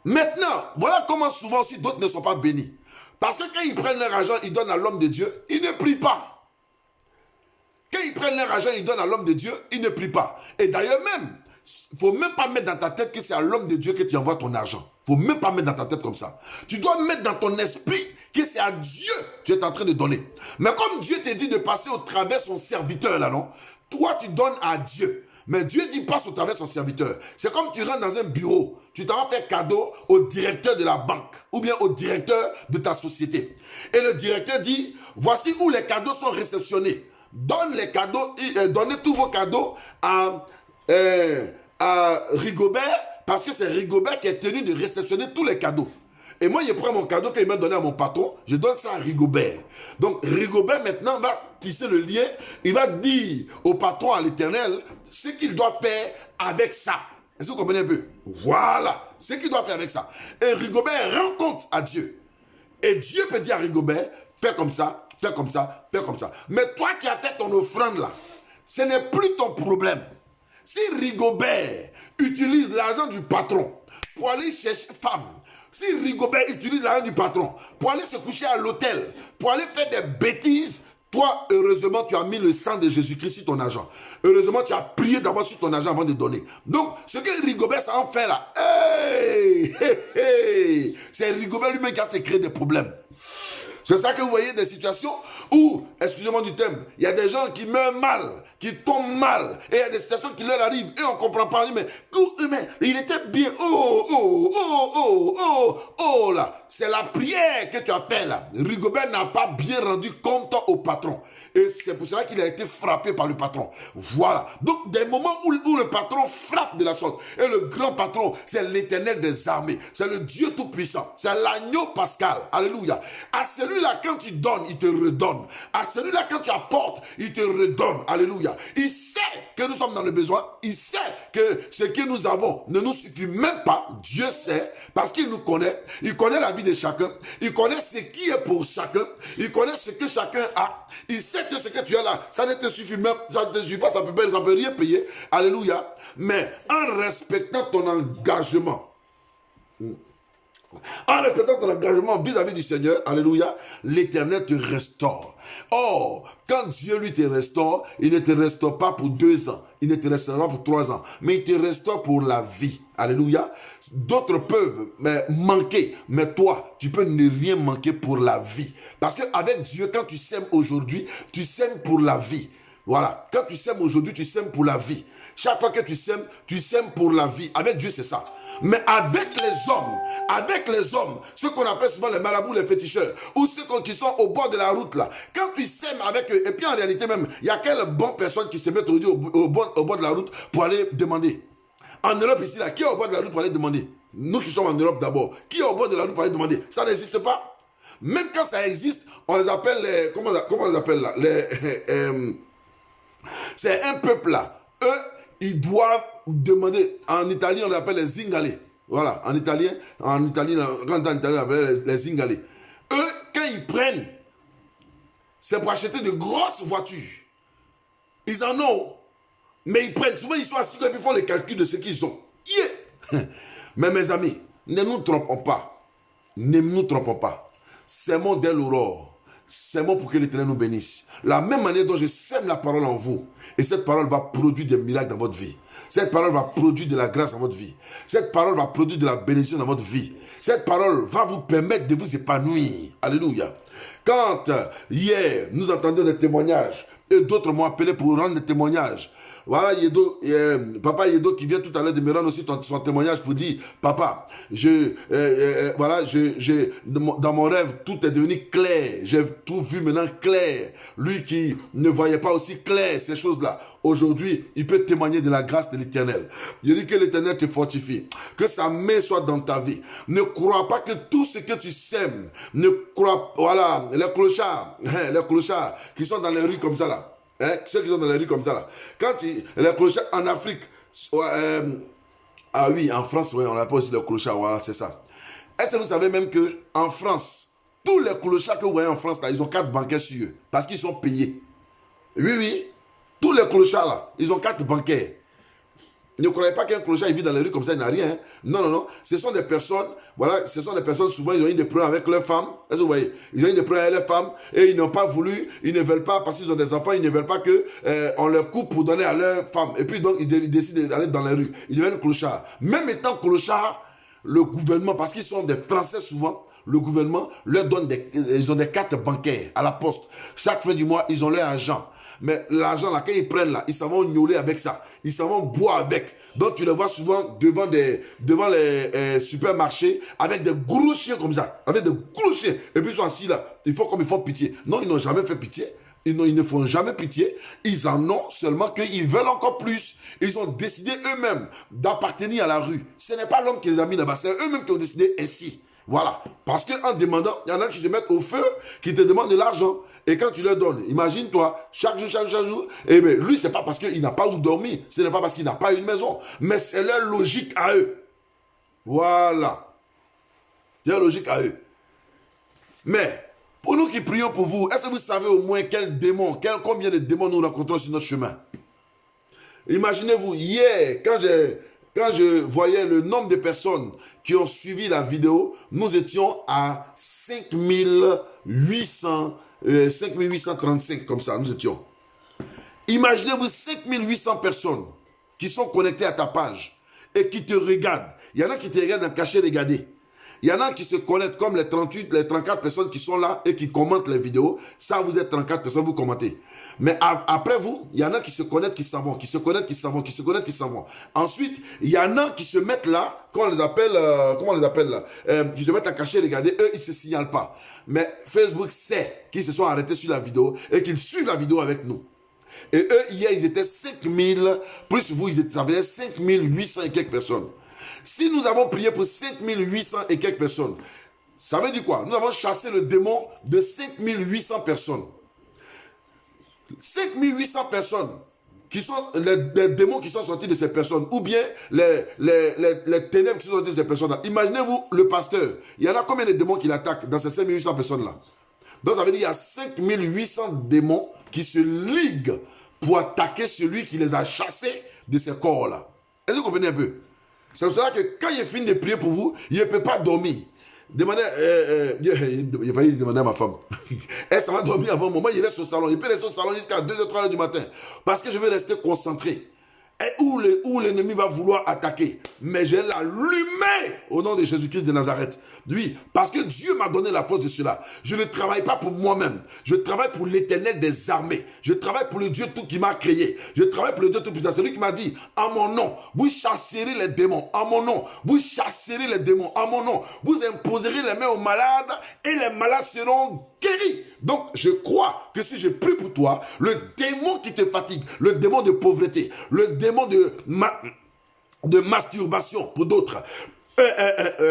Maintenant, voilà comment souvent aussi d'autres ne sont pas bénis. Parce que quand ils prennent leur argent, ils donnent à l'homme de Dieu, ils ne prient pas. Quand ils prennent leur argent, ils donnent à l'homme de Dieu, ils ne prient pas. Et d'ailleurs même, il ne faut même pas mettre dans ta tête que c'est à l'homme de Dieu que tu envoies ton argent. Il ne faut même pas mettre dans ta tête comme ça. Tu dois mettre dans ton esprit que c'est à Dieu que tu es en train de donner. Mais comme Dieu te dit de passer au travers son serviteur là, non? Toi, tu donnes à Dieu. Mais Dieu dit passe au travers de son serviteur. C'est comme tu rentres dans un bureau, tu t'en vas faire cadeau au directeur de la banque ou bien au directeur de ta société. Et le directeur dit, voici où les cadeaux sont réceptionnés. Donne les cadeaux, donnez tous vos cadeaux à Rigobert, parce que c'est Rigobert qui est tenu de réceptionner tous les cadeaux. Et moi, je prends mon cadeau qu'il m'a donné à mon patron, je donne ça à Rigobert. Donc, Rigobert, maintenant, va tisser le lien, il va dire au patron, à l'Éternel, ce qu'il doit faire avec ça. Est-ce que vous comprenez un peu? Voilà, ce qu'il doit faire avec ça. Et Rigobert rend compte à Dieu. Et Dieu peut dire à Rigobert, fais comme ça, fais comme ça, fais comme ça. Mais toi qui as fait ton offrande là, ce n'est plus ton problème. Si Rigobert utilise l'argent du patron pour aller chercher femme, si Rigobert utilise l'argent du patron pour aller se coucher à l'hôtel, pour aller faire des bêtises, toi, heureusement, tu as mis le sang de Jésus-Christ sur ton argent. Heureusement, tu as prié d'abord sur ton argent avant de donner. Donc, ce que Rigobert ça en fait là, c'est Rigobert lui-même qui a créé des problèmes. C'est ça que vous voyez des situations où, excusez-moi du thème, il y a des gens qui meurent mal, qui tombent mal, et il y a des situations qui leur arrivent, et on ne comprend pas, mais il était bien, là, c'est la prière que tu as fait là. Rigobert n'a pas bien rendu compte au patron, et c'est pour cela qu'il a été frappé par le patron. Voilà, donc des moments où le patron frappe de la sorte, et le grand patron, c'est l'Éternel des armées, c'est le Dieu tout-puissant, c'est l'agneau pascal, alléluia. À celui-là, quand tu donnes, il te redonne. À celui-là, quand tu apportes, il te redonne. Alléluia. Il sait que nous sommes dans le besoin. Il sait que ce que nous avons ne nous suffit même pas. Dieu sait, parce qu'il nous connaît. Il connaît la vie de chacun. Il connaît ce qui est pour chacun. Il connaît ce que chacun a. Il sait que ce que tu as là, ça ne te suffit même. Ça ne te suffit pas, ça ne peut rien payer. Alléluia. Mais en respectant ton engagement, en respectant ton engagement vis-à-vis du Seigneur, alléluia, l'Éternel te restaure. Or, quand Dieu lui te restaure, il ne te restaure pas pour 2 ans, il ne te restaure pas pour 3 ans, mais il te restaure pour la vie. Alléluia. D'autres peuvent manquer, mais toi, tu peux ne rien manquer pour la vie. Parce qu'avec Dieu, quand tu sèmes aujourd'hui, tu sèmes pour la vie. Voilà, quand tu sèmes aujourd'hui, tu sèmes pour la vie. Chaque fois que tu sèmes pour la vie. Avec Dieu, c'est ça. Mais avec les hommes, ceux qu'on appelle souvent les marabouts, les féticheurs, ou ceux qui sont au bord de la route là, quand tu sèmes avec eux, et puis en réalité même, il y a quelles bonnes personnes qui se mettent au bord de la route pour aller demander. En Europe ici, là, qui est au bord de la route pour aller demander? Nous qui sommes en Europe d'abord, qui est au bord de la route pour aller demander? Ça n'existe pas. Même quand ça existe, on les appelle les... Comment on les appelle là? C'est un peuple là. Eux, ils doivent demander. En Italie, on les appelle les Zingalais. Voilà, en Italie, quand en Italie, on appelle les Zingalais. Eux, quand ils prennent, c'est pour acheter de grosses voitures. Ils en ont, mais ils prennent. Souvent, ils sont assis et puis ils font les calculs de ce qu'ils ont. Yeah. Mais mes amis, ne nous trompons pas. Ne nous trompons pas. Sèmons dès l'aurore. Sèmons pour que l'Éternel nous bénisse. La même manière dont je sème la parole en vous. Et cette parole va produire des miracles dans votre vie. Cette parole va produire de la grâce dans votre vie. Cette parole va produire de la bénédiction dans votre vie. Cette parole va vous permettre de vous épanouir. Alléluia. Quand hier, nous entendions des témoignages, et d'autres m'ont appelé pour rendre des témoignages. Voilà, Papa Yedo qui vient tout à l'heure de me rendre aussi son témoignage pour dire, papa, dans mon rêve, tout est devenu clair. J'ai tout vu maintenant clair. Lui qui ne voyait pas aussi clair ces choses-là, aujourd'hui, il peut témoigner de la grâce de l'Éternel. Je dis que l'Éternel te fortifie, que sa main soit dans ta vie. Ne crois pas que tout ce que tu sèmes, voilà, les clochards qui sont dans les rues comme ça là, ceux qui sont dans les rues comme ça là. Les clochards en Afrique, oui, en France, oui, on appelle aussi les clochards, voilà, c'est ça. Est-ce que vous savez même qu'en France, tous les clochards que vous voyez en France là, ils ont 4 bancaires sur eux, parce qu'ils sont payés. Oui, tous les clochards là, ils ont 4 bancaires. Ne croyez pas qu'un clochard il vit dans les rues comme ça, il n'a rien. Hein. Non. Ce sont des personnes, voilà, souvent ils ont eu des problèmes avec leurs femmes. Est-ce que vous voyez? Ils ont eu des problèmes avec leurs femmes et ils n'ont pas voulu, ils ne veulent pas, parce qu'ils ont des enfants, ils ne veulent pas qu'on leur coupe pour donner à leurs femmes. Et puis donc, ils décident d'aller dans les rues. Ils deviennent clochards. Même étant clochards, le gouvernement, parce qu'ils sont des Français souvent, le gouvernement leur donne ils ont des cartes bancaires à la poste. Chaque fin du mois, ils ont leur argent. Mais l'argent, là, quand ils prennent là, ils s'en vont gnôler avec ça. Ils s'en vont boire avec. Donc, tu les vois souvent devant les supermarchés avec des gros chiens comme ça. Avec des gros chiens. Et puis, ils sont assis là. Ils font comme ils font pitié. Non, ils n'ont jamais fait pitié. Ils ne font jamais pitié. Ils en ont seulement qu'ils veulent encore plus. Ils ont décidé eux-mêmes d'appartenir à la rue. Ce n'est pas l'homme qui les a mis là-bas. C'est eux-mêmes qui ont décidé ainsi. Voilà. Parce qu'en demandant, il y en a qui se mettent au feu, qui te demandent de l'argent. Et quand tu leur donnes, imagine-toi, chaque jour, eh bien, lui, c'est pas parce qu'il n'a pas où dormir. Ce n'est pas parce qu'il n'a pas une maison. Mais c'est leur logique à eux. Voilà. C'est leur logique à eux. Mais, pour nous qui prions pour vous, est-ce que vous savez au moins combien de démons nous rencontrons sur notre chemin? Imaginez-vous, hier, quand je voyais le nombre de personnes qui ont suivi la vidéo, nous étions à 5835, comme ça, nous étions. Imaginez-vous 5800 personnes qui sont connectées à ta page et qui te regardent. Il y en a qui te regardent en cachet regarder. Il y en a qui se connectent comme les 34 personnes qui sont là et qui commentent les vidéos. Ça, vous êtes 34 personnes, vous commentez. Mais après vous, il y en a qui se connectent, qui s'en vont, qui se connectent, qui s'en vont, qui se connectent, qui s'en vont. Ensuite, il y en a qui se mettent là, comment on les appelle là, qui se mettent à cacher, regardez, eux, ils ne se signalent pas. Mais Facebook sait qu'ils se sont arrêtés sur la vidéo et qu'ils suivent la vidéo avec nous. Et eux, hier, ils étaient 5000, plus vous, ça faisait 5800 et quelques personnes. Si nous avons prié pour 5800 et quelques personnes, ça veut dire quoi? Nous avons chassé le démon de 5800 personnes. 5800 personnes qui sont les démons qui sont sortis de ces personnes, ou bien les ténèbres qui sont sortis de ces personnes-là. Imaginez-vous le pasteur. Il y en a combien de démons qui l'attaquent dans ces 5800 personnes-là? Donc ça veut dire qu'il y a 5800 démons qui se liguent pour attaquer celui qui les a chassés de ces corps-là. Est-ce que vous comprenez un peu? C'est pour cela que quand il finit de prier pour vous, il ne peut pas dormir. Demandez, il a failli demander à ma femme. Elle, ça va dormir avant moi. Moi, il reste au salon. Il peut rester au salon jusqu'à 2h, 3h du matin. Parce que je veux rester concentré. Et où l'ennemi va vouloir attaquer. Mais je l'allumer au nom de Jésus-Christ de Nazareth. Oui, parce que Dieu m'a donné la force de cela. Je ne travaille pas pour moi-même. Je travaille pour l'Éternel des armées. Je travaille pour le Dieu tout qui m'a créé. Je travaille pour le Dieu tout puissant. C'est lui qui m'a dit, en mon nom, vous chasserez les démons. En mon nom, vous chasserez les démons. En mon nom, vous imposerez les mains aux malades et les malades seront guéris. Donc, je crois que si je prie pour toi, le démon qui te fatigue, le démon de pauvreté, le démon de masturbation pour d'autres.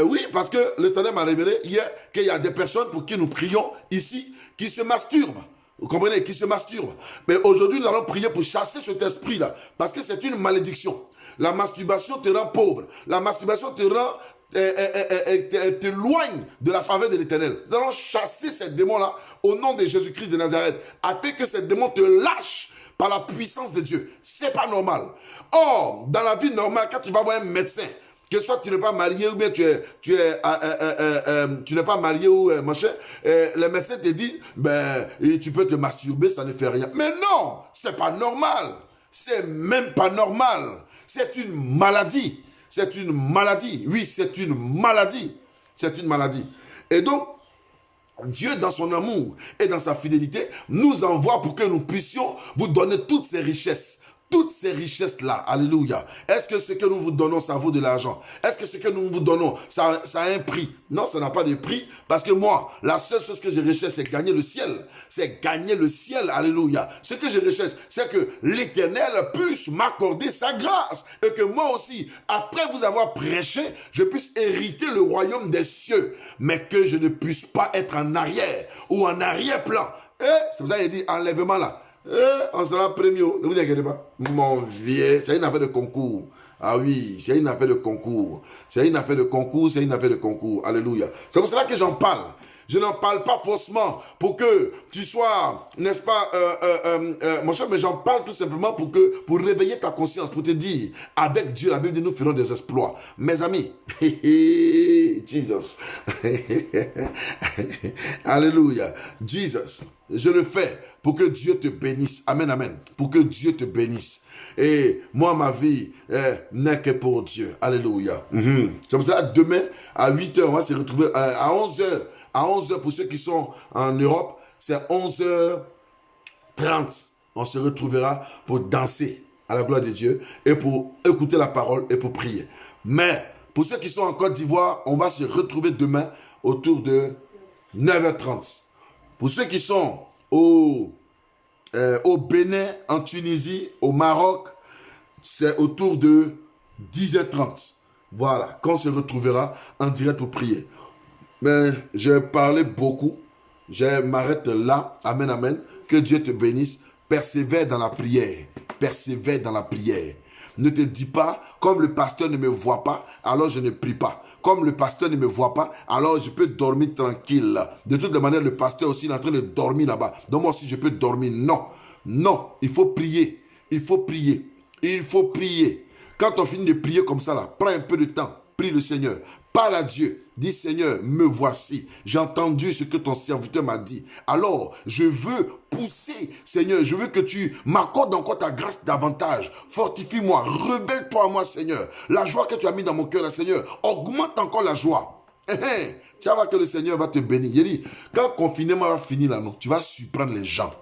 Oui, parce que l'Éternel m'a révélé hier qu'il y a des personnes pour qui nous prions ici qui se masturbent. Vous comprenez? Qui se masturbent. Mais aujourd'hui, nous allons prier pour chasser cet esprit-là. Parce que c'est une malédiction. La masturbation te rend pauvre. La masturbation te rend t'éloigne de la faveur de l'Éternel. Nous allons chasser ces démons-là au nom de Jésus-Christ de Nazareth, afin que ces démons te lâchent par la puissance de Dieu. C'est pas normal. Or, dans la vie normale, quand tu vas voir un médecin, que soit tu n'es pas marié ou bien tu n'es pas marié ou machin, le médecin te dit, ben, tu peux te masturber, ça ne fait rien. Mais non, c'est pas normal. C'est même pas normal. C'est une maladie. C'est une maladie. Oui, c'est une maladie. C'est une maladie. Et donc, Dieu, dans son amour et dans sa fidélité, nous envoie pour que nous puissions vous donner toutes ces richesses. Toutes ces richesses-là, alléluia. Est-ce que ce que nous vous donnons, ça vaut de l'argent? Est-ce que ce que nous vous donnons, ça a un prix? Non, ça n'a pas de prix. Parce que moi, la seule chose que je recherche, c'est gagner le ciel. C'est gagner le ciel, alléluia. Ce que je recherche, c'est que l'Éternel puisse m'accorder sa grâce. Et que moi aussi, après vous avoir prêché, je puisse hériter le royaume des cieux. Mais que je ne puisse pas être en arrière ou en arrière-plan. Et c'est pour ça qu'il dit enlèvement là. On sera premier, ne vous inquiétez pas. Mon vieux, c'est une affaire de concours. Ah oui, c'est une affaire de concours. C'est une affaire de concours, c'est une affaire de concours. Alléluia. C'est pour cela que j'en parle. Je n'en parle pas faussement pour que tu sois, n'est-ce pas, mon cher, mais j'en parle tout simplement pour réveiller ta conscience, pour te dire, avec Dieu, la Bible dit, nous ferons des exploits. Mes amis, Jesus. Alléluia. Jesus, je le fais pour que Dieu te bénisse. Amen, amen. Pour que Dieu te bénisse. Et moi, ma vie n'est que pour Dieu. Alléluia. C'est pour ça, demain, à 8h, on va se retrouver à 11h. À 11h, pour ceux qui sont en Europe, c'est 11h30. on se retrouvera pour danser à la gloire de Dieu et pour écouter la parole et pour prier. Mais pour ceux qui sont en Côte d'Ivoire, on va se retrouver demain autour de 9h30. Pour ceux qui sont au Bénin, en Tunisie, au Maroc, c'est autour de 10h30. Voilà, qu'on se retrouvera en direct pour prier. Mais j'ai parlé beaucoup. Je m'arrête là. Amen, amen. Que Dieu te bénisse. Persévère dans la prière. Persévère dans la prière. Ne te dis pas, comme le pasteur ne me voit pas, alors je ne prie pas. Comme le pasteur ne me voit pas, alors je peux dormir tranquille. De toute manière, le pasteur aussi est en train de dormir là-bas. Donc moi aussi, je peux dormir. Non, non, il faut prier. Il faut prier. Il faut prier. Quand on finit de prier comme ça, là, prends un peu de temps. Prie le Seigneur. Parle à Dieu. Dis, Seigneur, me voici. J'ai entendu ce que ton serviteur m'a dit. Alors, je veux pousser, Seigneur. Je veux que tu m'accordes encore ta grâce davantage. Fortifie-moi. Rebelle-toi à moi, Seigneur. La joie que tu as mis dans mon cœur, là, Seigneur, augmente encore la joie. Tu vas voir que le Seigneur va te bénir. Il dit, quand le confinement va finir là, non, tu vas surprendre les gens.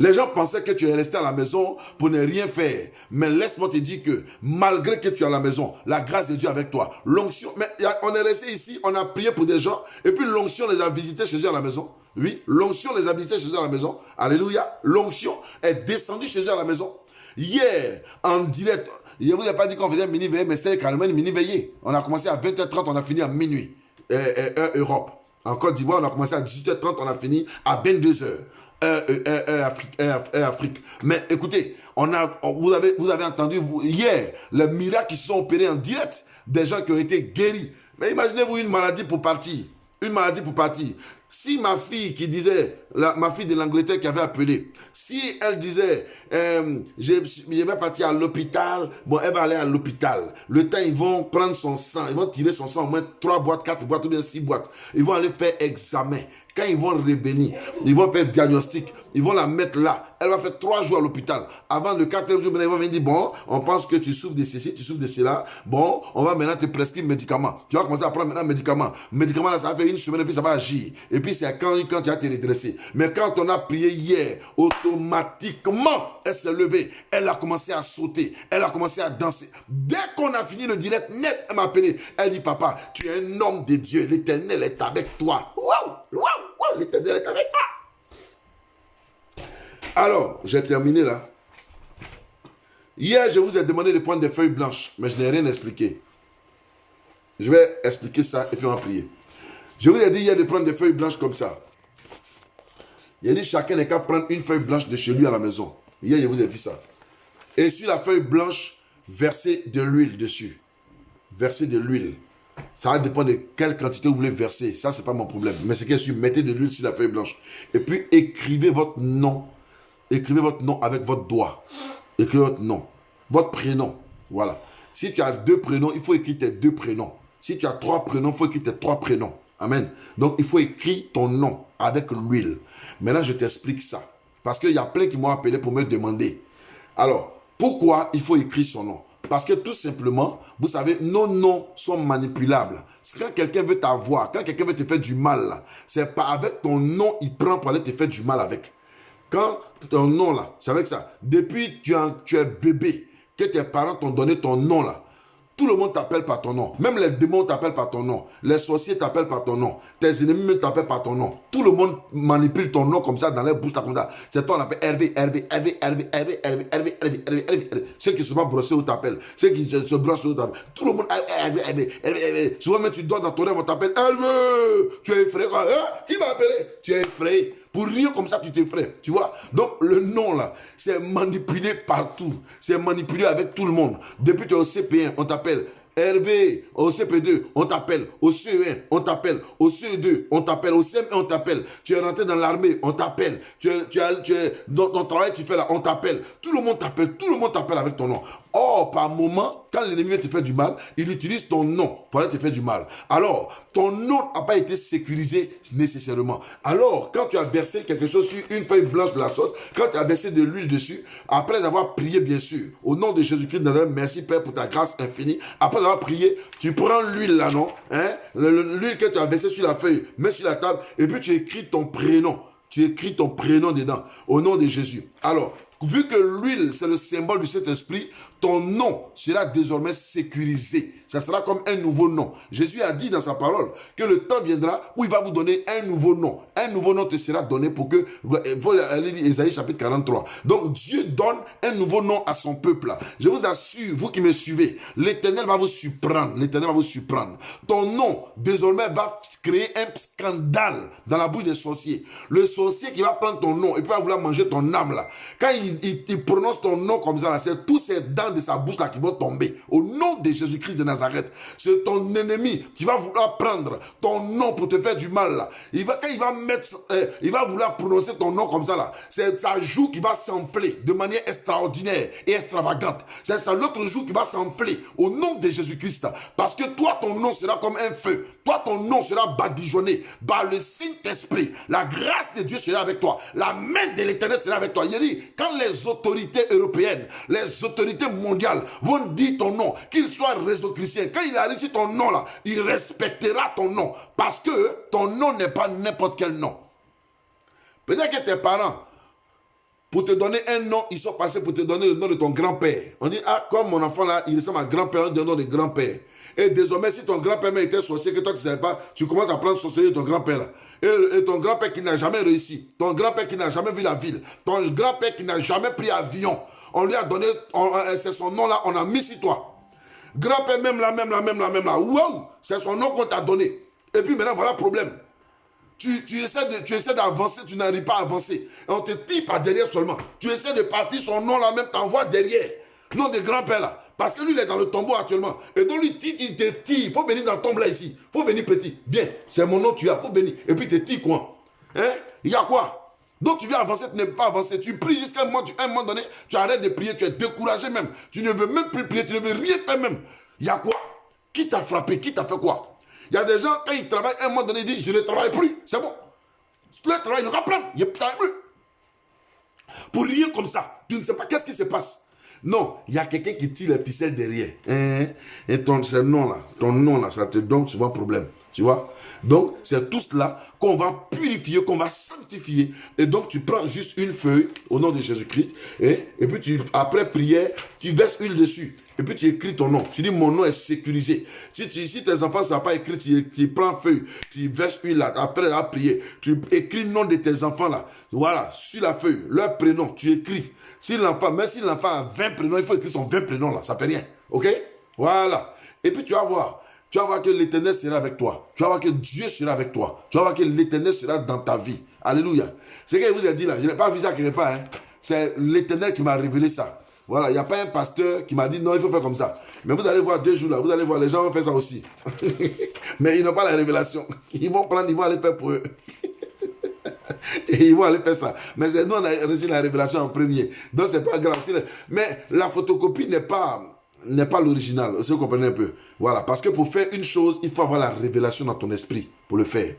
Les gens pensaient que tu es resté à la maison pour ne rien faire. Mais laisse-moi te dire que malgré que tu es à la maison, la grâce de Dieu est avec toi. L'onction, mais on est resté ici, on a prié pour des gens, et puis l'onction les a visités chez eux à la maison. Oui, l'onction les a visités chez eux à la maison. Alléluia. L'onction est descendue chez eux à la maison. Hier, en direct, je ne vous ai pas dit qu'on faisait mini-veillée, mais c'était carrément une mini-veillée. On a commencé à 20h30, on a fini à minuit. Heure Europe. En Côte d'Ivoire, on a commencé à 18h30, on a fini à 22h. Afrique. Mais écoutez, vous avez entendu hier les miracles qui se sont opérés en direct, des gens qui ont été guéris. Mais imaginez-vous une maladie pour partir. Une maladie pour partir. Si ma fille qui disait, ma fille de l'Angleterre qui avait appelé, si elle disait, je vais partir à l'hôpital, bon, elle va aller à l'hôpital. Le temps, ils vont prendre son sang, ils vont tirer son sang, au moins 3 boîtes, 4 boîtes ou bien 6 boîtes. Ils vont aller faire examen. Quand ils vont revenir, ils vont faire diagnostic, ils vont la mettre là. Elle va faire 3 jours à l'hôpital. Avant le 4e jour, ils vont venir dire, bon, on pense que tu souffres de ceci, tu souffres de cela. Bon, on va maintenant te prescrire médicaments. Tu vas commencer à prendre maintenant médicaments. Médicaments là, ça va faire 1 semaine et puis ça va agir. Et puis c'est quand tu vas te redresser. Mais quand on a prié hier, automatiquement, elle s'est levée. Elle a commencé à sauter. Elle a commencé à danser. Dès qu'on a fini le direct, net, elle m'a appelé. Elle dit, papa, tu es un homme de Dieu. L'Éternel est avec toi. Waouh, waouh, waouh, l'Éternel est avec toi. Alors, j'ai terminé là. Hier, je vous ai demandé de prendre des feuilles blanches, mais je n'ai rien expliqué. Je vais expliquer ça et puis on va prier. Je vous ai dit hier de prendre des feuilles blanches comme ça. Il a dit chacun n'est qu'à prendre une feuille blanche de chez lui à la maison. Hier, je vous ai dit ça. Et sur la feuille blanche, versez de l'huile dessus. Versez de l'huile. Ça va dépendre de quelle quantité vous voulez verser. Ça, ce n'est pas mon problème. Mais c'est que mettez de l'huile sur la feuille blanche. Et puis, écrivez votre nom. Écrivez votre nom avec votre doigt. Écrivez votre nom. Votre prénom. Voilà. Si tu as 2 prénoms, il faut écrire tes 2 prénoms. Si tu as 3 prénoms, il faut écrire tes 3 prénoms. Amen. Donc, il faut écrire ton nom avec l'huile. Maintenant, je t'explique ça. Parce qu'il y a plein qui m'ont appelé pour me demander. Alors, pourquoi il faut écrire son nom? Parce que tout simplement, vous savez, nos noms sont manipulables. Quand quelqu'un veut t'avoir, quand quelqu'un veut te faire du mal, c'est pas avec ton nom il prend pour aller te faire du mal avec. Quand ton nom là, c'est avec ça. Depuis que tu es bébé, que tes parents t'ont donné ton nom là, tout le monde t'appelle par ton nom. Même les démons t'appellent par ton nom. Les sorciers t'appellent par ton nom. Tes ennemis t'appellent par ton nom. Tout le monde manipule ton nom comme ça dans les bouches comme ça. C'est toi on appelle Hervé, Hervé, Hervé, Hervé, Hervé, Hervé, Hervé, Hervé, Hervé, Hervé. Ceux qui ne sont pas brossés ou t'appellent. Ceux qui se brossent ou t'appellent. Tout le monde Hervé, Hervé, Hervé, Hervé. Souvent même tu dors dans ton rêve, on t'appelle Hervé. Tu es effrayé. Qui m'a appelé? Tu es effrayé. Pour rien comme ça, tu t'effraies. Tu vois? Donc, le nom là, c'est manipulé partout. C'est manipulé avec tout le monde. Depuis que tu es au CP1, on t'appelle Hervé. Au CP2, on t'appelle. Au CE1, on t'appelle. Au CE2, on t'appelle. Au CM1, on t'appelle. Tu es rentré dans l'armée, on t'appelle. Tu es dans ton travail, tu fais là, on t'appelle. Tout le monde t'appelle. Tout le monde t'appelle avec ton nom. Or, par moment, quand l'ennemi veut te faire du mal, il utilise ton nom pour aller te faire du mal. Alors, ton nom n'a pas été sécurisé nécessairement. Alors, quand tu as versé quelque chose sur une feuille blanche de la sorte, quand tu as versé de l'huile dessus, après avoir prié, bien sûr, au nom de Jésus-Christ, merci Père pour ta grâce infinie. Après avoir prié, tu prends l'huile là, non? Hein? L'huile que tu as versée sur la feuille, mets sur la table, et puis tu écris ton prénom. Tu écris ton prénom dedans, au nom de Jésus. Alors, vu que l'huile, c'est le symbole du Saint-Esprit, ton nom sera désormais sécurisé. Ça sera comme un nouveau nom. Jésus a dit dans sa parole que le temps viendra où il va vous donner un nouveau nom. Un nouveau nom te sera donné pour que... Ésaïe chapitre 43. Donc Dieu donne un nouveau nom à son peuple. Je vous assure, vous qui me suivez, l'Éternel va vous surprendre. L'Éternel va vous surprendre. Ton nom, désormais, va créer un scandale dans la bouche des sorciers. Le sorcier qui va prendre ton nom et puis va vouloir manger ton âme là. Quand il prononce ton nom comme ça, c'est tous ces dents de sa bouche là qui vont tomber. Au nom de Jésus-Christ de Nazareth, c'est ton ennemi qui va vouloir prendre ton nom pour te faire du mal là. Quand il va vouloir prononcer ton nom comme ça là, c'est sa joue qui va s'enfler de manière extraordinaire et extravagante. C'est ça l'autre joue qui va s'enfler au nom de Jésus-Christ. Parce que toi, ton nom sera comme un feu. Toi, ton nom sera badigeonné par le Saint-Esprit. La grâce de Dieu sera avec toi. La main de l'Éternel sera avec toi. Il dit, quand les autorités européennes, les autorités mondiales vont dire ton nom, qu'il soit réseau-chrétien, quand il arrive sur ton nom là, il respectera ton nom. Parce que ton nom n'est pas n'importe quel nom. Peut-être que tes parents, pour te donner un nom, ils sont passés pour te donner le nom de ton grand-père. On dit, ah, comme mon enfant là, il ressemble à grand-père, on donne le nom de grand-père. Et désormais, si ton grand-père était sorcier, que toi tu ne savais pas, tu commences à prendre sorcier de ton grand-père là. Et ton grand-père qui n'a jamais réussi, ton grand-père qui n'a jamais vu la ville, ton grand-père qui n'a jamais pris avion, on lui a donné, c'est son nom là, on a mis sur toi. Grand-père même là, wow, c'est son nom qu'on t'a donné. Et puis maintenant, voilà le problème. Tu essaies d'avancer, tu n'arrives pas à avancer. Et on te tire par derrière seulement. Tu essaies de partir, son nom là même t'envoie derrière. Nom de grand-père là. Parce que lui, il est dans le tombeau actuellement. Et donc, lui, il te tire. Il faut venir dans le tombe là ici. Il faut venir petit. Bien, c'est mon nom, tu as. Il faut venir. Et puis, il te tire quoi? Hein? Il y a quoi? Donc, tu viens avancer, tu n'es pas avancé. Tu pries jusqu'à un moment donné, tu arrêtes de prier, tu es découragé même. Tu ne veux même plus prier, tu ne veux rien faire même. Il y a quoi? Qui t'a frappé? Qui t'a fait quoi? Il y a des gens, quand ils travaillent, à un moment donné, ils disent, je ne travaille plus. C'est bon. Le travail, il ne reprend. Il ne travaille plus. Pour rien comme ça, tu ne sais pas qu'est-ce qui se passe. Non, il y a quelqu'un qui tire les ficelles derrière. Et ton nom là, ça te donne souvent problème. Tu vois? Donc, c'est tout cela qu'on va purifier, qu'on va sanctifier. Et donc, tu prends juste une feuille au nom de Jésus-Christ. Et puis, après prière, tu verses huile dessus. Et puis, tu écris ton nom. Tu dis, mon nom est sécurisé. Si tes enfants ne savent pas écrire, tu prends feuille, tu verses huile là. Après la prière, tu écris le nom de tes enfants là. Voilà, sur la feuille, leur prénom, tu écris. Même si l'enfant a 20 prénoms, il faut écrire son 20 prénoms là. Ça ne fait rien. OK? Voilà. Et puis, tu vas voir. Tu vas voir que l'Éternel sera avec toi. Tu vas voir que Dieu sera avec toi. Tu vas voir que l'Éternel sera dans ta vie. Alléluia. C'est ce qu'il vous a dit là. Je n'ai pas vu ça quelque part. Hein. C'est l'Éternel qui m'a révélé ça. Voilà, il n'y a pas un pasteur qui m'a dit non, il faut faire comme ça. Mais vous allez voir 2 jours là, vous allez voir, les gens vont faire ça aussi. Mais ils n'ont pas la révélation. Ils vont aller faire pour eux. Et ils vont aller faire ça. Mais nous, on a reçu la révélation en premier. Donc, c'est pas grave. Mais la photocopie n'est pas l'original. Si vous comprenez un peu. Voilà. Parce que pour faire une chose, il faut avoir la révélation dans ton esprit pour le faire.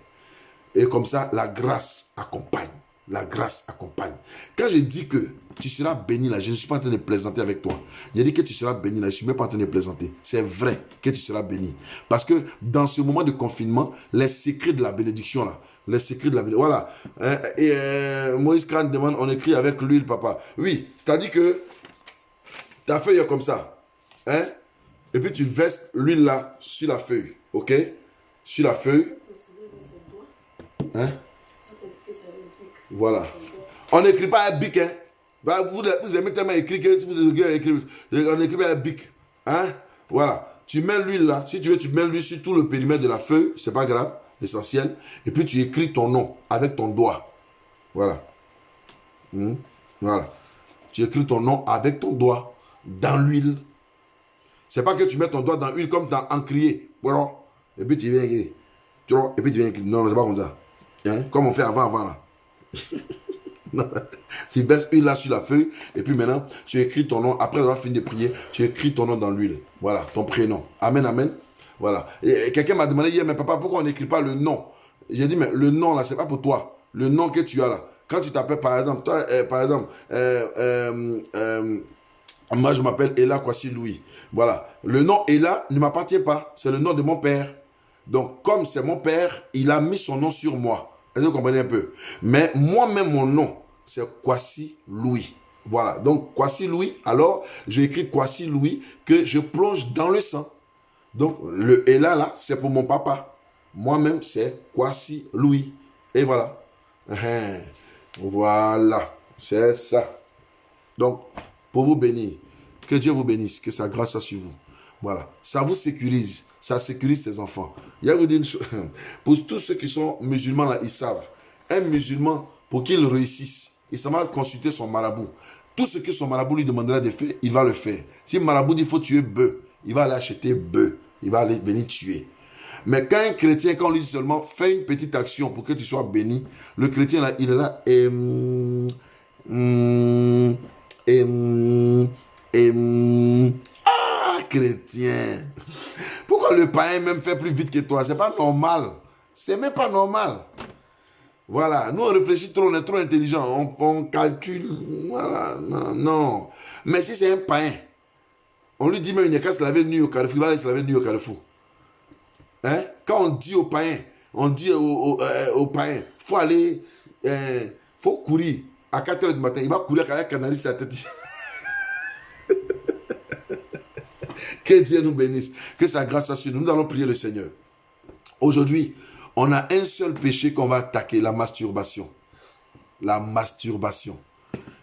Et comme ça, la grâce accompagne. La grâce accompagne. Quand je dis que tu seras béni là, je ne suis pas en train de plaisanter avec toi. Je dis que tu seras béni là, je ne suis même pas en train de plaisanter. C'est vrai que tu seras béni. Parce que dans ce moment de confinement, les secrets de la bénédiction là, les secrets de la bénédiction, voilà. Moïse Kran demande, on écrit avec l'huile, papa. Oui, c'est-à-dire que ta feuille est comme ça. Hein? Et puis tu verses l'huile là sur la feuille. Ok? Sur la feuille. Hein? Voilà. On n'écrit pas un bic, hein. Vous aimez tellement écrire que si vous écrivez, on n'écrit pas un bic. Hein? Voilà. Tu mets l'huile là. Si tu veux, tu mets l'huile sur tout le périmètre de la feuille. C'est pas grave. L'essentiel. Et puis tu écris ton nom avec ton doigt. Voilà. Voilà. Tu écris ton nom avec ton doigt dans l'huile. C'est pas que tu mets ton doigt dans l'huile comme dans encrier. Voilà. Et puis tu viens écrire. Et puis tu viens écrire. Non, c'est pas comme ça. Hein? Comme on fait avant là. Tu baisses l'huile là sur la feuille. Et puis maintenant, tu écris ton nom. Après avoir fini de prier, tu écris ton nom dans l'huile. Voilà, ton prénom. Amen, amen. Voilà. Et quelqu'un m'a demandé hier, mais papa, pourquoi on n'écrit pas le nom? J'ai dit, mais le nom là, c'est pas pour toi. Le nom que tu as là. Quand tu t'appelles, par exemple, toi, moi je m'appelle Ella Kwasi Louis. Voilà. Le nom Ella ne m'appartient pas. C'est le nom de mon père. Donc, comme c'est mon père, il a mis son nom sur moi. Est-ce que vous comprenez un peu? Mais moi-même, mon nom, c'est Kwasi Louis. Voilà. Donc, Kwasi Louis. Alors, j'ai écrit Kwasi Louis que je plonge dans le sang. Donc, le « et » là, c'est pour mon papa. Moi-même, c'est Kwasi Louis. Et voilà. Voilà. C'est ça. Donc, pour vous bénir, que Dieu vous bénisse, que sa grâce soit sur vous. Voilà. Ça vous sécurise. Ça sécurise tes enfants. Il y a vous dire une chose. Pour tous ceux qui sont musulmans, là, ils savent. Un musulman, pour qu'il réussisse, il s'en va consulter son marabout. Tout ce que son marabout lui demandera de faire, il va le faire. Si le marabout dit qu'il faut tuer bœuf, il va aller acheter bœuf. Il va aller venir tuer. Mais quand un chrétien, quand on lui dit seulement, fais une petite action pour que tu sois béni, le chrétien, là, il est là, chrétien. Pourquoi le païen même fait plus vite que toi? C'est pas normal. C'est même pas normal. Voilà. Nous, on réfléchit trop, on est trop intelligent. On calcule. Voilà. Non, non. Mais si c'est un païen, on lui dit même, il n'y a qu'à se laver de nuit au carrefour. Il va aller se laver de nuit au carrefour. Hein? Quand on dit aux païens, on dit aux païens, il faut aller, faut courir à 4 h du matin. Il va courir avec un canaliste à la tête. Que Dieu nous bénisse. Que sa grâce soit sur nous. Nous allons prier le Seigneur. Aujourd'hui, on a un seul péché qu'on va attaquer, la masturbation. La masturbation.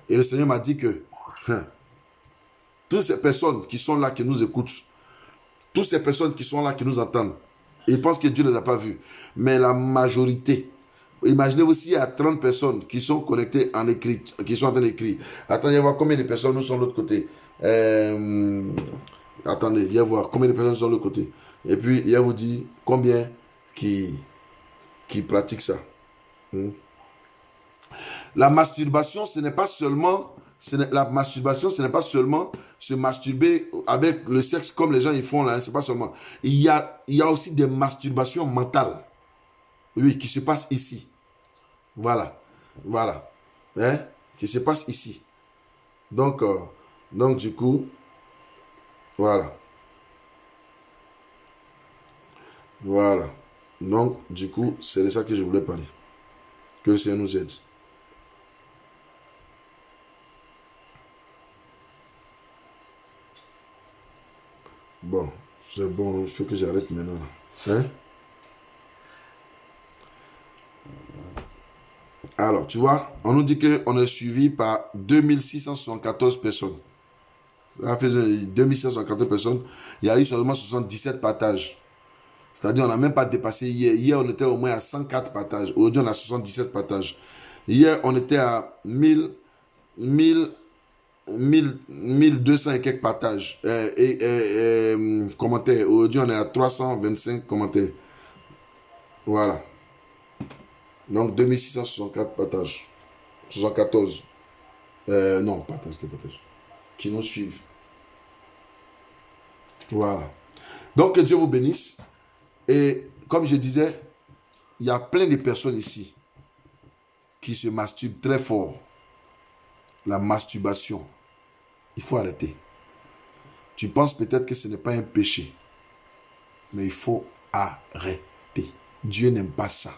Et le Seigneur m'a dit que toutes ces personnes qui sont là, qui nous écoutent, toutes ces personnes qui sont là, qui nous entendent, ils pensent que Dieu ne les a pas vus. Mais la majorité, imaginez-vous s'il y a 30 personnes qui sont connectées en écrit, qui sont en train d'écrire. Attendez, voir combien de personnes nous sont de l'autre côté. Attendez, viens voir combien de personnes sont de l'autre côté. Et puis, il va vous dire combien qui pratiquent ça. La masturbation, ce n'est pas seulement... La masturbation, ce n'est pas seulement se masturber avec le sexe comme les gens ils font là. Hein, c'est pas seulement. Il y a aussi des masturbations mentales. Oui, qui se passent ici. Voilà. Voilà. Hein, qui se passent ici. Donc du coup, voilà. Voilà. Donc, du coup, c'est de ça que je voulais parler. Que le Seigneur nous aide. Bon, c'est bon, il faut que j'arrête maintenant. Hein? Alors, tu vois, on nous dit qu'on est suivi par 2674 personnes. Ça fait 2674 personnes. Il y a eu seulement 77 partages. C'est-à-dire qu'on n'a même pas dépassé hier. Hier, on était au moins à 104 partages. Aujourd'hui, on a 77 partages. Hier, on était à 1200 et quelques partages commentaires. Aujourd'hui, on est à 325 commentaires. Voilà. Donc, 2664 partages. 74. Non, partage. Qui nous suivent. Voilà. Donc, que Dieu vous bénisse. Et comme je disais, il y a plein de personnes ici qui se masturbent très fort. La masturbation. Il faut arrêter. Tu penses peut-être que ce n'est pas un péché. Mais il faut arrêter. Dieu n'aime pas ça.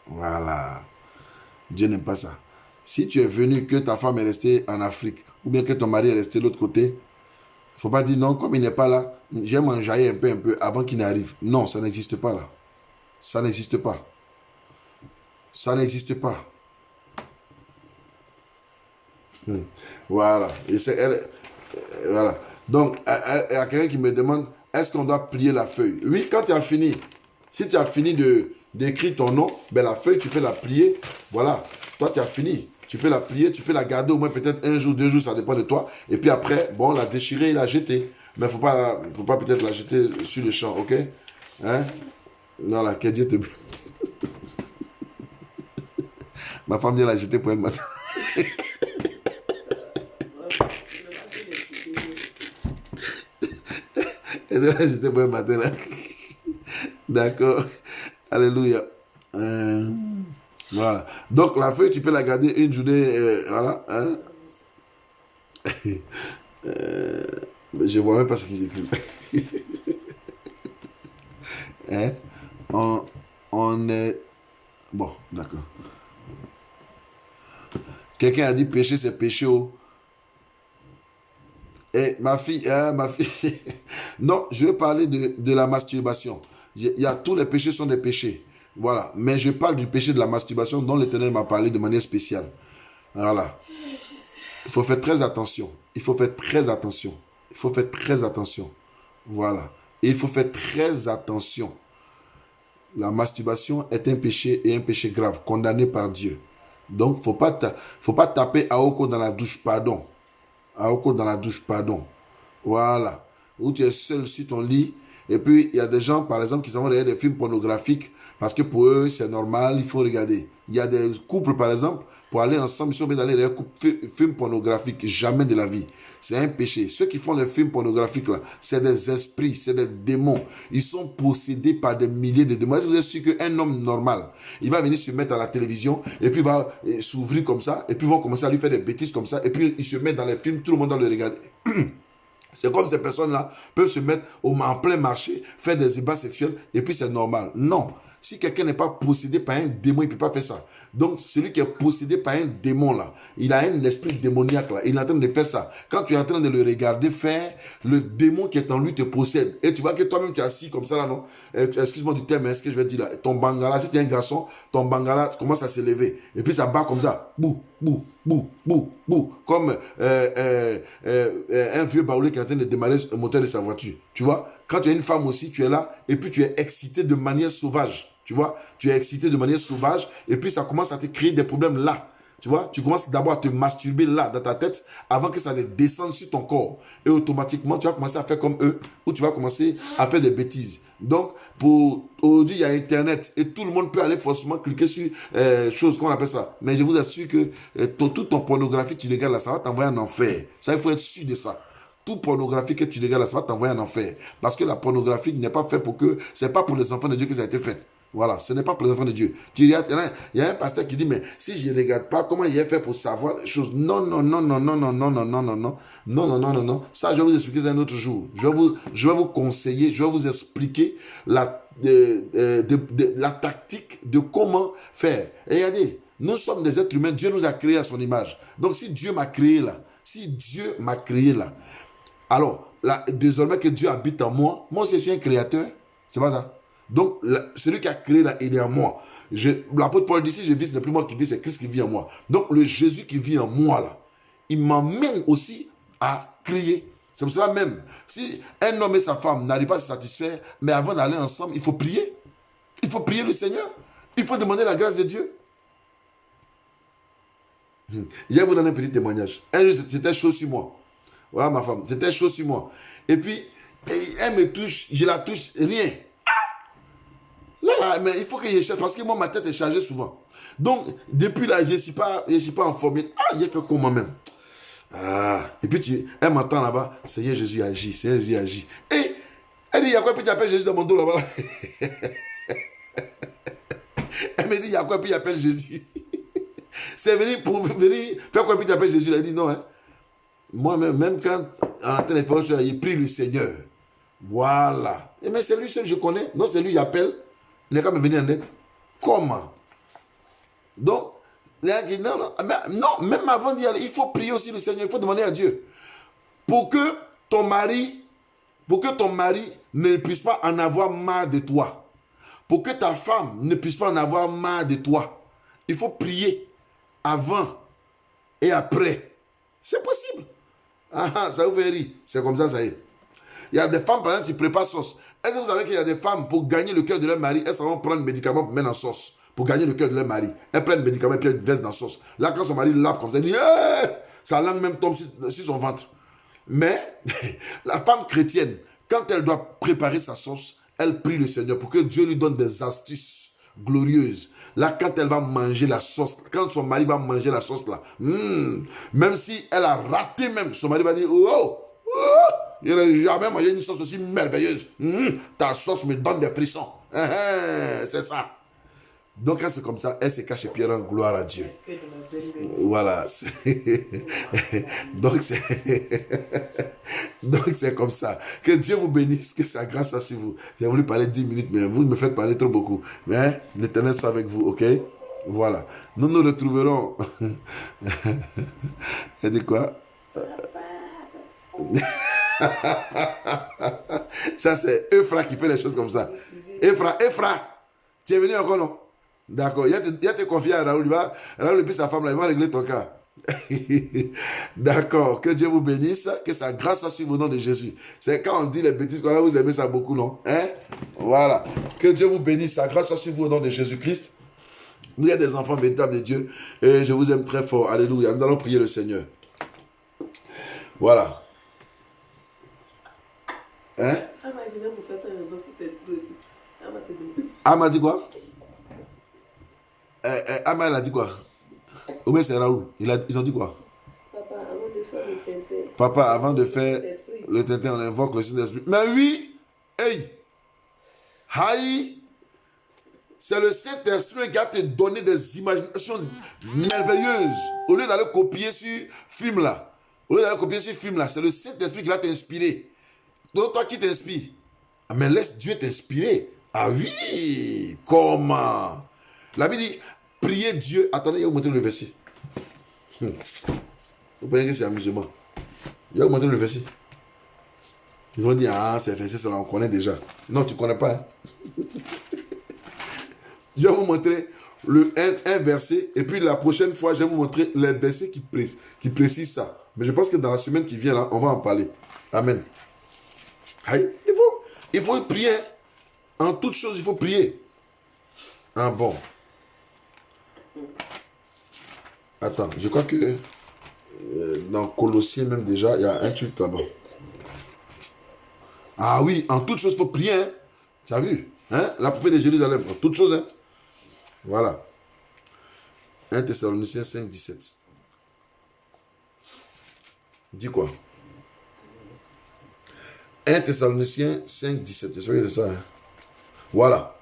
Voilà. Dieu n'aime pas ça. Si tu es venu, que ta femme est restée en Afrique, ou bien que ton mari est resté de l'autre côté, il ne faut pas dire non, comme il n'est pas là, j'ai m'enjailler un peu avant qu'il n'arrive. Non, ça n'existe pas là. Ça n'existe pas. Ça n'existe pas. Voilà. Et voilà. Donc, il y a quelqu'un qui me demande, est-ce qu'on doit plier la feuille? Oui, quand tu as fini. Si tu as fini d'écrire ton nom, ben la feuille, tu peux la plier. Voilà. Toi, tu as fini. Tu peux la plier, tu peux la garder au moins peut-être 1 jour, 2 jours, ça dépend de toi. Et puis après, bon, la déchirer et la jeter. Mais il ne faut pas peut-être la jeter sur le champ, ok? Hein? Voilà, que Dieu te... Ma femme vient la jeter pour elle matin. Elle doit la jeter pour elle matin, là. D'accord. Alléluia. Voilà. Donc, la feuille, tu peux la garder une journée. Voilà. Hein? Je vois même pas ce qu'ils écrivent. Hein? On est Bon, d'accord. Quelqu'un a dit péché, c'est péché. Oh. Et ma fille, hein, ma fille. Non, je veux parler de la masturbation. Tous les péchés sont des péchés. Voilà. Mais je parle du péché de la masturbation dont l'Éternel m'a parlé de manière spéciale. Voilà. Il faut faire très attention. Il faut faire très attention. Il faut faire très attention. Voilà. Et il faut faire très attention. La masturbation est un péché et un péché grave, condamné par Dieu. Donc, faut pas taper Aoko dans la douche, pardon. Aoko dans la douche, pardon. Voilà. Où tu es seul sur ton lit. Et puis, il y a des gens, par exemple, qui s'en vont regarder des films pornographiques parce que pour eux, c'est normal, il faut regarder. Il y a des couples, par exemple, pour aller ensemble, ils sont obligés d'aller regarder des films pornographiques. Jamais de la vie. C'est un péché. Ceux qui font les films pornographiques, là, c'est des esprits, c'est des démons. Ils sont possédés par des milliers de démons. Est-ce que vous êtes sûr qu'un homme normal, il va venir se mettre à la télévision et puis il va s'ouvrir comme ça et puis ils vont commencer à lui faire des bêtises comme ça et puis il se met dans les films, tout le monde doit le regarder. C'est comme ces personnes-là peuvent se mettre en plein marché, faire des ébats sexuels, et puis c'est normal. Non. Si quelqu'un n'est pas possédé par un démon, il ne peut pas faire ça. Donc, celui qui est possédé par un démon, là, il a un esprit démoniaque, là, il est en train de faire ça. Quand tu es en train de le regarder faire, le démon qui est en lui te possède. Et tu vois que toi-même, tu es assis comme ça, là, non? Excuse-moi du terme, mais ce que je vais dire là, ton bangala, si tu es un garçon, ton bangala commence à s'élever. Et puis ça bat comme ça. Bouh, bouh, bouh, bouh, bouh. Comme un vieux baoulé qui est en train de démarrer le moteur de sa voiture. Tu vois? Quand tu es une femme aussi, tu es là, et puis tu es excité de manière sauvage. Tu vois, tu es excité de manière sauvage et puis ça commence à te créer des problèmes là. Tu vois, tu commences d'abord à te masturber là, dans ta tête, avant que ça ne descende sur ton corps. Et automatiquement, tu vas commencer à faire comme eux, ou tu vas commencer à faire des bêtises. Donc, aujourd'hui, il y a Internet et tout le monde peut aller forcément cliquer sur choses, qu'on appelle ça. Mais je vous assure que toute ton pornographie, tu regardes là, ça va t'envoyer en enfer. Ça, il faut être sûr de ça. Tout pornographie que tu regardes là, ça va t'envoyer en enfer. Parce que la pornographie n'est pas faite pour que, c'est pas pour les enfants de Dieu que ça a été fait. Voilà, ce n'est pas pour les enfants de Dieu. Il y a un pasteur qui dit, mais si je ne regarde pas, comment il est fait pour savoir les choses? Non, non, non, non, non, non, non, non, non, non, non, non, non, non, non, non. Ça, je vais vous expliquer un autre jour. Je vais vous conseiller, je vais vous expliquer la tactique de comment faire. Et regardez, nous sommes des êtres humains, Dieu nous a créés à son image. Donc, si Dieu m'a créé là, alors, là, désormais que Dieu habite en moi, moi aussi je suis un créateur, c'est pas ça. Donc, celui qui a créé là, il est en moi. L'apôtre Paul dit, si je vis, ce n'est plus moi qui vis, c'est Christ qui vit en moi. Donc, le Jésus qui vit en moi là, il m'emmène aussi à créer. C'est pour cela même, si un homme et sa femme n'arrivent pas à se satisfaire, mais avant d'aller ensemble, il faut prier. Il faut prier le Seigneur. Il faut demander la grâce de Dieu. Je vais vous donner un petit témoignage. Un jour, c'était chaud sur moi. Voilà ma femme, c'était chaud sur moi. Et puis, elle me touche, je la touche, rien. Là, mais il faut que je cherche, parce que moi, ma tête est chargée souvent. Donc, depuis là, je ne suis pas informé. Ah, j'ai fait comment même. Ah, et puis, elle m'entend là-bas, Seigneur Jésus agit, Seigneur Jésus agit. Et elle dit, il y a quoi, puis tu appelles Jésus dans mon dos là-bas. Elle me dit, il y a quoi, puis il appelle Jésus. C'est venu pour venir faire quoi, puis tu appelles Jésus. Elle dit, non, hein. Moi-même, même quand on entend les paroles, il prie le Seigneur. Voilà. Et mais c'est lui seul que je connais. Non, c'est lui qui appelle. Il n'est qu'à me venir en aide. Comment? Donc, non, même avant d'y aller, il faut prier aussi le Seigneur. Il faut demander à Dieu. Pour que ton mari ne puisse pas en avoir marre de toi. Pour que ta femme ne puisse pas en avoir marre de toi. Il faut prier avant et après. C'est possible. Ah, ça vous fait rire. C'est comme ça y est. Il y a des femmes, par exemple, qui préparent sauce. Est-ce que vous savez qu'il y a des femmes, pour gagner le cœur de leur mari, elles vont prendre un médicament pour mettre en sauce. Pour gagner le cœur de leur mari. Elles prennent le médicament et puis elles versent dans la sauce. Là, quand son mari lave comme ça, elle dit, hey! Sa langue même tombe sur son ventre. Mais, la femme chrétienne, quand elle doit préparer sa sauce, elle prie le Seigneur pour que Dieu lui donne des astuces glorieuses. Là, quand elle va manger la sauce, quand son mari va manger la sauce là, même si elle a raté même, son mari va dire, oh, il n'a jamais mangé une sauce aussi merveilleuse. Ta sauce me donne des frissons. C'est ça. Donc, quand c'est comme ça, elle se cache et puis elle rend gloire à Dieu. Voilà. Donc, Donc c'est comme ça. Que Dieu vous bénisse, que sa grâce soit sur vous. J'ai voulu parler 10 minutes, mais vous me faites parler trop beaucoup. Mais l'Éternel soit avec vous, ok? Voilà. Nous nous retrouverons. Elle dit quoi? Ça c'est Ephra qui fait les choses comme ça. Ephra, tu es venu encore non? D'accord. Il y a te confier à Raoul. Raoul et puis sa femme là, ils vont régler ton cas. D'accord, que Dieu vous bénisse, que sa grâce soit sur vous au nom de Jésus. C'est quand on dit les bêtises, là vous aimez ça beaucoup, non? Hein? Voilà, que Dieu vous bénisse, sa grâce soit sur vous au nom de Jésus-Christ. Nous, il y a des enfants véritables de Dieu et je vous aime très fort. Alléluia, nous allons prier le Seigneur. Voilà. Hein? Ama dit quoi? Ama, elle a dit quoi? Ou bien c'est Raoul. Ils ont dit quoi? Papa, avant de faire le Tintin, on invoque le Saint-Esprit. Mais oui! Hey! Haï! C'est le Saint-Esprit qui a te donné des imaginations merveilleuses. Au lieu d'aller copier sur film là. C'est le Saint-Esprit qui va t'inspirer. Donc toi qui t'inspires. Ah, mais laisse Dieu t'inspirer. Ah oui! Comment? La Bible dit, priez Dieu. Attendez, il va vous montrer le verset. Vous voyez que c'est amusement. Il va vous montrer le verset. Ils vont dire, ah, c'est verset, ça on connaît déjà. Non, tu ne connais pas. Hein? Je vais vous montrer un verset. Et puis la prochaine fois, je vais vous montrer les versets qui précisent ça. Mais je pense que dans la semaine qui vient, là, on va en parler. Amen. Il faut prier. En toute chose, il faut prier. Ah bon. Attends, je crois que dans Colossiens même déjà, il y a un truc là-bas. Ah oui, en toute chose, il faut prier. Hein? Tu as vu? Hein? La poupée de Jérusalem, en toute chose. Hein? Voilà. 1 Thessaloniciens 5, 17. Dis quoi? 1 Thessaloniciens 5, 17. J'espère que c'est ça. Hein? Voilà.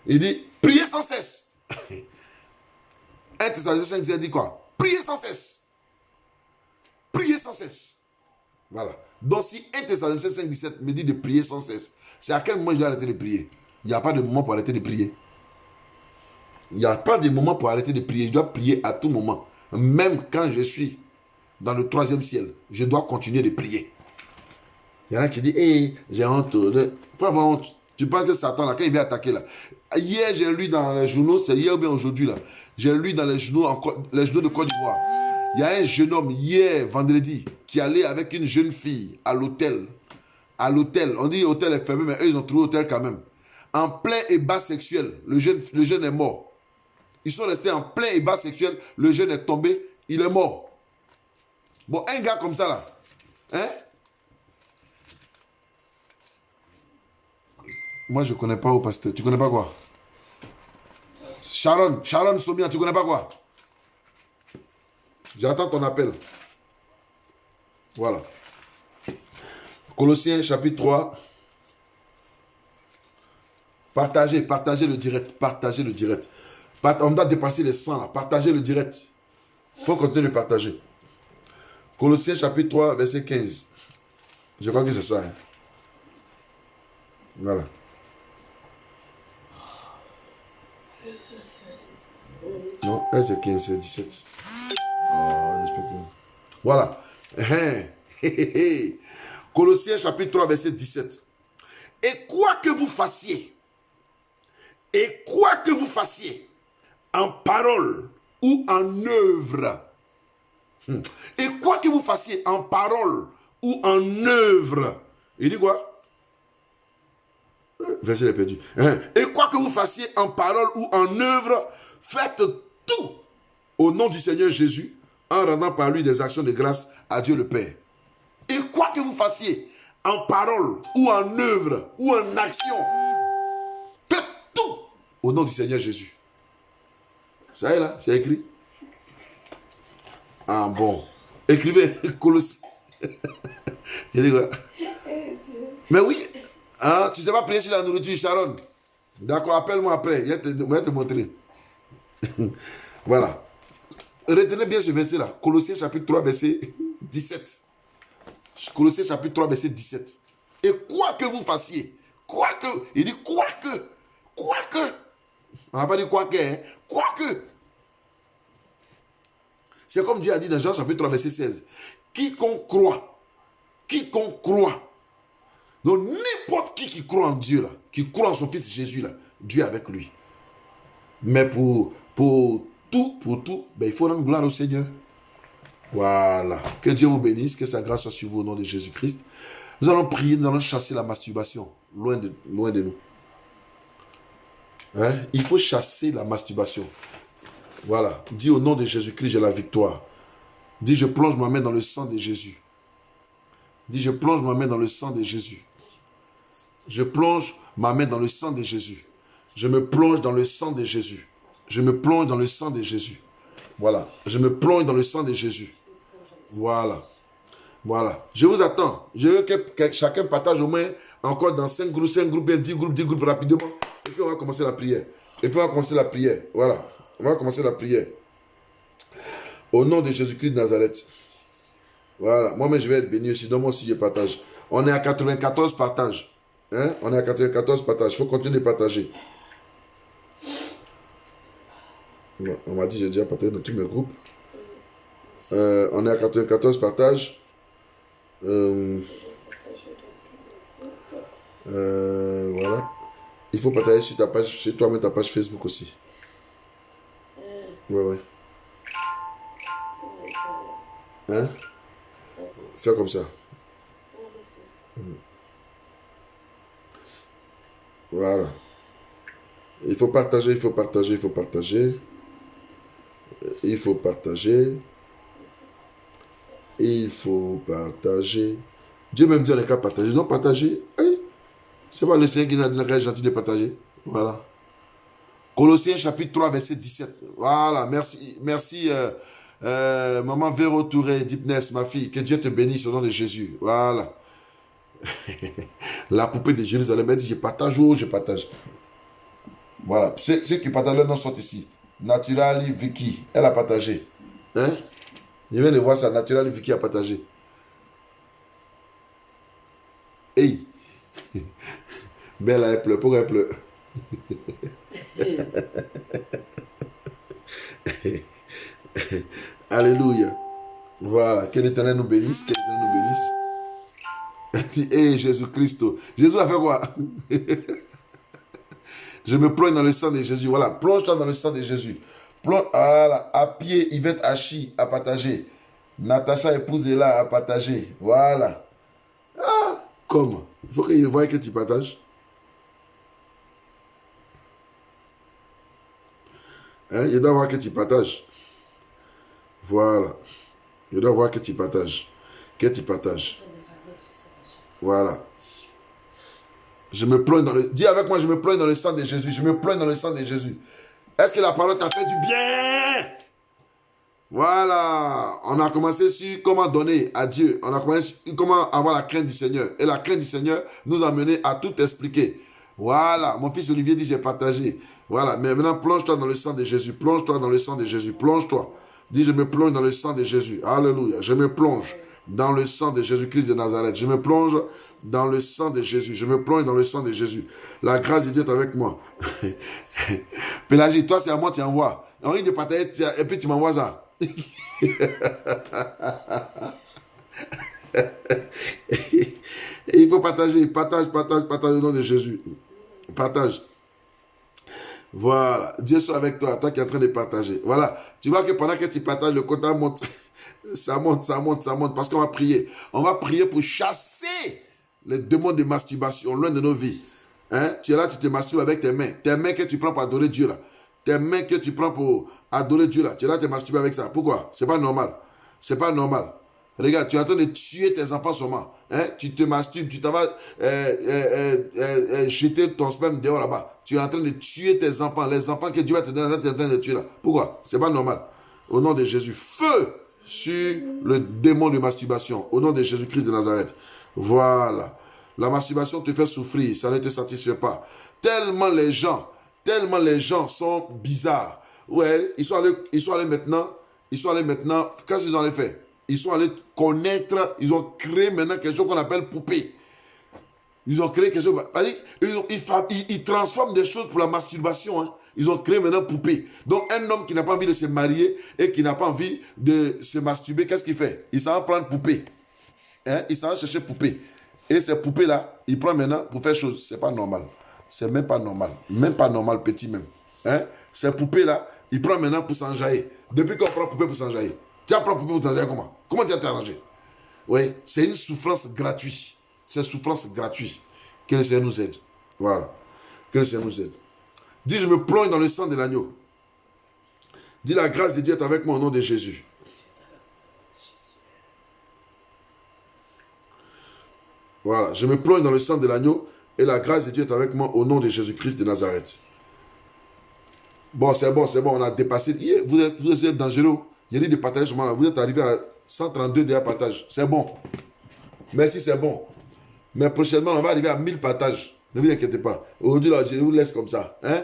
Il dit, priez sans cesse. 1 Thessaloniciens 5, 17 dit quoi? Priez sans cesse. Priez sans cesse. Voilà. Donc si 1 Thessaloniciens 5, 17 me dit de prier sans cesse, c'est à quel moment je dois arrêter de prier? Il n'y a pas de moment pour arrêter de prier. Il n'y a pas de moment pour arrêter de prier. Je dois prier à tout moment. Même quand je suis dans le 3e ciel, je dois continuer de prier. Il y en a qui disent, hey, j'ai honte. Faut avoir honte. Tu penses que Satan, là, quand il vient attaquer, là. Hier, j'ai lu dans les journaux, c'est hier ou bien aujourd'hui, là. J'ai lu dans les journaux de Côte d'Ivoire. Il y a un jeune homme, hier, vendredi, qui allait avec une jeune fille à l'hôtel. À l'hôtel. On dit l'hôtel est fermé, mais eux, ils ont trouvé l'hôtel quand même. En plein ébat sexuel. Le jeune est mort. Ils sont restés en plein ébat sexuel. Le jeune est tombé. Il est mort. Bon, un gars comme ça, là. Hein? Moi, je ne connais pas au pasteur. Tu ne connais pas quoi? Sharon Somia, tu ne connais pas quoi? J'attends ton appel. Voilà. Colossiens chapitre 3. Partagez le direct. Partagez le direct. On doit dépasser les 100 là. Partagez le direct. Il faut continuer de partager. Colossiens chapitre 3, verset 15. Je crois que c'est ça. Hein. Voilà. Non, c'est 15, c'est 17. Voilà. Colossiens chapitre 3, verset 17. Et quoi que vous fassiez, en parole ou en œuvre, et quoi que vous fassiez en parole ou en œuvre, il dit quoi? Verset est perdu. Et quoi que vous fassiez en parole ou en œuvre, faites tout au nom du Seigneur Jésus, en rendant par lui des actions de grâce à Dieu le Père. Et quoi que vous fassiez en parole ou en œuvre ou en action, faites tout au nom du Seigneur Jésus. Ça y est là, c'est écrit. Ah bon. Écrivez Colossiens. Il dit quoi? Mais oui. Hein, tu ne sais pas prier sur la nourriture, Sharon. D'accord, appelle-moi après. Je vais te montrer. Voilà. Retenez bien ce verset-là. Colossiens chapitre 3, verset 17. Colossiens chapitre 3, verset 17. Et quoi que vous fassiez, quoi que, il dit quoi que, on n'a pas dit quoi que, hein, quoi que. C'est comme Dieu a dit dans Jean chapitre 3, verset 16. Quiconque croit. Donc n'importe qui croit en Dieu, là, qui croit en son fils Jésus, là, Dieu est avec lui. Mais pour tout, ben, il faut rendre gloire au Seigneur. Voilà. Que Dieu vous bénisse, que sa grâce soit sur vous au nom de Jésus-Christ. Nous allons prier, nous allons chasser la masturbation, loin de nous. Hein? Il faut chasser la masturbation. Voilà. Dis au nom de Jésus-Christ, j'ai la victoire. Dis, je plonge ma main dans le sang de Jésus. Dis, je plonge ma main dans le sang de Jésus. Je plonge ma main dans le sang de Jésus. Je me plonge dans le sang de Jésus. Je me plonge dans le sang de Jésus. Voilà. Je me plonge dans le sang de Jésus. Voilà. Voilà. Je vous attends. Je veux que chacun partage au moins encore dans 5 groupes, bien 10 groupes rapidement. Et puis on va commencer la prière. Voilà. On va commencer la prière. Au nom de Jésus-Christ de Nazareth. Voilà. Moi-même, je vais être béni aussi. Donc moi aussi, je partage. On est à 94 partages. Hein? On est à 94 partages. Il faut continuer de partager. On m'a dit, j'ai déjà partagé dans tous mes groupes. On est à 94 partages. Voilà. Il faut partager sur ta page, chez toi-même ta page Facebook aussi. Ouais. Hein? Fais comme ça. Voilà. Il faut partager. Dieu même dit on n'est qu'à partager. Donc partager. Hey, c'est pas le Seigneur qui nous a dit gentil de partager. Voilà. Colossiens chapitre 3, verset 17. Voilà. Merci. Maman Véro Touré, Dipness, ma fille. Que Dieu te bénisse au nom de Jésus. Voilà. La poupée de Jérusalem. Elle dit je partage. Voilà. Ceux qui partagent leur nom sont ici. Naturali Vicky. Elle a partagé. Hein? Je viens de voir ça. Naturali Vicky a partagé. Hey. Belle, elle pleure. Pourquoi elle pleure? Alléluia. Voilà. Que l'Éternel nous bénisse. Hey, Jésus-Christ. Jésus a fait quoi? Je me plonge dans le sang de Jésus. Voilà. Plonge-toi dans le sang de Jésus. Voilà. À pied, Yvette Hachi a partagé. Natacha Épousela a partagé. Voilà. Ah, comment? Il faut qu'il voie que tu partages. Hein? Il doit voir que tu partages. Voilà. Il doit voir que tu partages. Voilà. Je me plonge dans le... Dis avec moi, je me plonge dans le sang de Jésus. Est-ce que la parole t'a fait du bien? Voilà. On a commencé sur comment donner à Dieu. On a commencé sur comment avoir la crainte du Seigneur. Et la crainte du Seigneur nous a mené à tout expliquer. Voilà. Mon fils Olivier dit j'ai partagé. Voilà. Mais maintenant, plonge-toi dans le sang de Jésus. Plonge-toi. Dis je me plonge dans le sang de Jésus. Alléluia. Je me plonge dans le sang de Jésus-Christ de Nazareth. Je me plonge dans le sang de Jésus. La grâce de Dieu est avec moi. Pélagie, toi, c'est à moi, tu envoies. Envie de partager, et puis tu m'envoies ça. Il faut partager. Partage au nom de Jésus. Partage. Voilà. Dieu soit avec toi qui es en train de partager. Voilà. Tu vois que pendant que tu partages, le quota monte. Ça monte. Parce qu'on va prier. On va prier pour chasser les démons de masturbation loin de nos vies. Hein? Tu es là, tu te masturbes avec tes mains. Tes mains que tu prends pour adorer Dieu là. Tu es là, tu te masturbes avec ça. Pourquoi? C'est pas normal. Regarde, tu es en train de tuer tes enfants seulement. Hein? Tu te masturbes, tu t'en vas jeter ton sperme dehors là-bas. Tu es en train de tuer tes enfants. Les enfants que Dieu va te donner, tu es en train de tuer là. Pourquoi? C'est pas normal. Au nom de Jésus, feu sur le démon de masturbation. Au nom de Jésus-Christ de Nazareth. Voilà. La masturbation te fait souffrir. Ça ne te satisfait pas. Tellement les gens sont bizarres. Ouais, ils sont allés maintenant. Qu'est-ce qu'ils ont fait? ils sont allés connaître, ils ont créé maintenant quelque chose qu'on appelle poupée. Ils ont créé quelque chose, ils transforment des choses pour la masturbation. Hein. Ils ont créé maintenant poupée. Donc un homme qui n'a pas envie de se marier et qui n'a pas envie de se masturber, qu'est-ce qu'il fait? Il s'en va prendre poupée. Hein? Il s'en va chercher poupée. Et ces poupées-là, il prend maintenant pour faire chose. C'est pas normal. C'est même pas normal. Même pas normal, petit même. Hein? Ces poupées-là, il prend maintenant pour s'enjailler. Depuis qu'on prend poupée pour s'enjailler. Tu as pris poupée pour t'enjailler comment? Comment tu as t'arrangé? Oui, c'est une souffrance gratuite. C'est une souffrance gratuite. Que le Seigneur nous aide. Voilà. Que le Seigneur nous aide. Dis, je me plonge dans le sang de l'agneau. Dis, la grâce de Dieu est avec moi au nom de Jésus. Voilà, je me plonge dans le sang de l'agneau et la grâce de Dieu est avec moi au nom de Jésus-Christ de Nazareth. Bon, on a dépassé. Vous êtes dangereux. Il y a des partages, vous êtes arrivé à 132 déjà partages. C'est bon. Merci, c'est bon. Mais prochainement, on va arriver à 1000 partages. Ne vous inquiétez pas. Aujourd'hui, là, je vous laisse comme ça. Hein?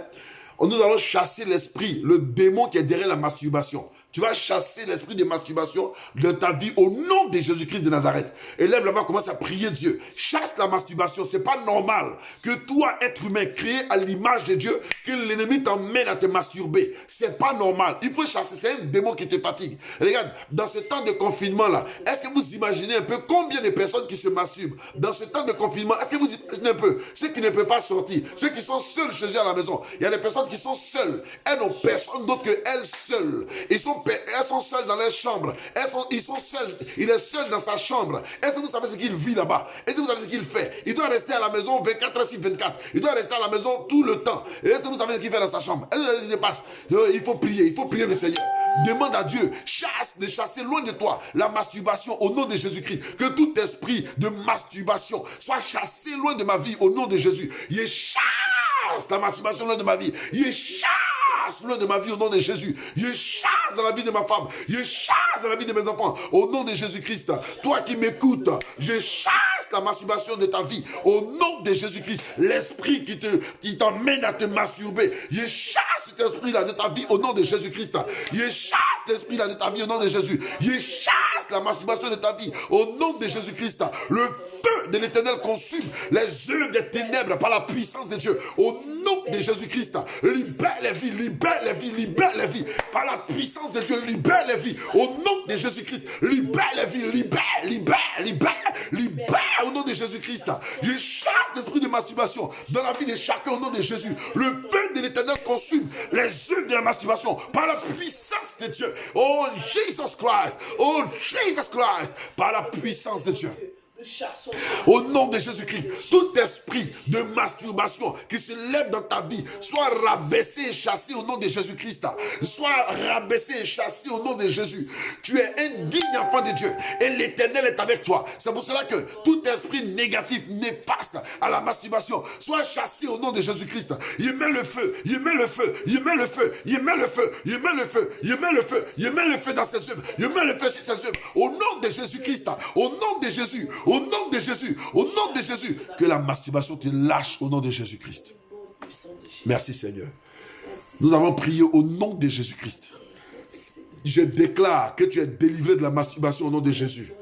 Nous allons chasser l'esprit, le démon qui est derrière la masturbation. Tu vas chasser l'esprit de masturbation de ta vie au nom de Jésus-Christ de Nazareth. Élève la main, commence à prier Dieu. Chasse la masturbation. C'est pas normal que toi, être humain, créé à l'image de Dieu, que l'ennemi t'emmène à te masturber. C'est pas normal. Il faut chasser. C'est un démon qui te fatigue. Regarde, dans ce temps de confinement-là, est-ce que vous imaginez un peu combien de personnes qui se masturbent dans ce temps de confinement? Est-ce que vous imaginez un peu ceux qui ne peuvent pas sortir, ceux qui sont seuls chez eux à la maison? Il y a des personnes qui sont seules. Elles n'ont personne d'autre qu'elles seules. Elles sont seules dans leur chambre. Ils sont seuls. Il est seul dans sa chambre. Est-ce que vous savez ce qu'il vit là-bas? Est-ce que vous savez ce qu'il fait? Il doit rester à la maison 24 heures sur 24. Il doit rester à la maison tout le temps. Et est-ce que vous savez ce qu'il fait dans sa chambre? Est-ce que se passe? Il faut prier le Seigneur. Demande à Dieu, de chasser loin de toi la masturbation au nom de Jésus-Christ. Que tout esprit de masturbation soit chassé loin de ma vie au nom de Jésus. Il chasse la masturbation loin de ma vie. Il chasse loin de ma vie au nom de Jésus. Il chasse dans la vie de ma femme. Il chasse dans la vie de mes enfants au nom de Jésus-Christ. Toi qui m'écoutes, je chasse la masturbation de ta vie au nom de Jésus-Christ. L'esprit qui t'emmène à te masturber, il chasse cet esprit-là de ta vie au nom de Jésus-Christ. Il chasse l'esprit-là de ta vie au nom de Jésus. Il chasse la masturbation de ta vie au nom de Jésus-Christ. Le feu de l'Éternel consume les œuvres des ténèbres par la puissance de Dieu au nom de Jésus-Christ. Libère les vies, libère les vies, libère les vies par la puissance de Dieu. Libère les vies au nom de Jésus-Christ. Libère les vies, libère au nom de Jésus-Christ. Il chasse l'esprit de masturbation dans la vie de chacun au nom de Jésus. Le feu de l'Éternel consume les œuvres de la masturbation par la puissance de Dieu. Oh Jesus Christ, oh Jesus Christ, par la puissance de Dieu. Au nom de Jésus-Christ, tout esprit de masturbation qui se lève dans ta vie, soit rabaissé et chassé au nom de Jésus-Christ. Soit rabaissé et chassé au nom de Jésus. Tu es un digne enfant de Dieu et l'Éternel est avec toi. C'est pour cela que tout esprit négatif, néfaste à la masturbation, soit chassé au nom de Jésus-Christ. Il met le feu, il met le feu, il met le feu, il met le feu, il met le feu, il met le feu, il met le feu dans ses œuvres, il met le feu sur ses œuvres. Au nom de Jésus-Christ, au nom de Jésus. Au nom de Jésus, au nom de Jésus, que la masturbation te lâche au nom de Jésus-Christ. Merci Seigneur. Nous avons prié au nom de Jésus-Christ. Je déclare que tu es délivré de la masturbation au nom de Jésus.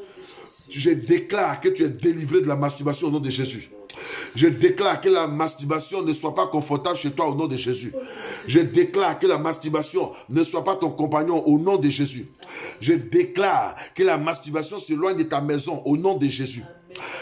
Je déclare que tu es délivré de la masturbation au nom de Jésus. Je déclare que la masturbation ne soit pas confortable chez toi au nom de Jésus. Je déclare que la masturbation ne soit pas ton compagnon au nom de Jésus. Je déclare que la masturbation s'éloigne de ta maison au nom de Jésus.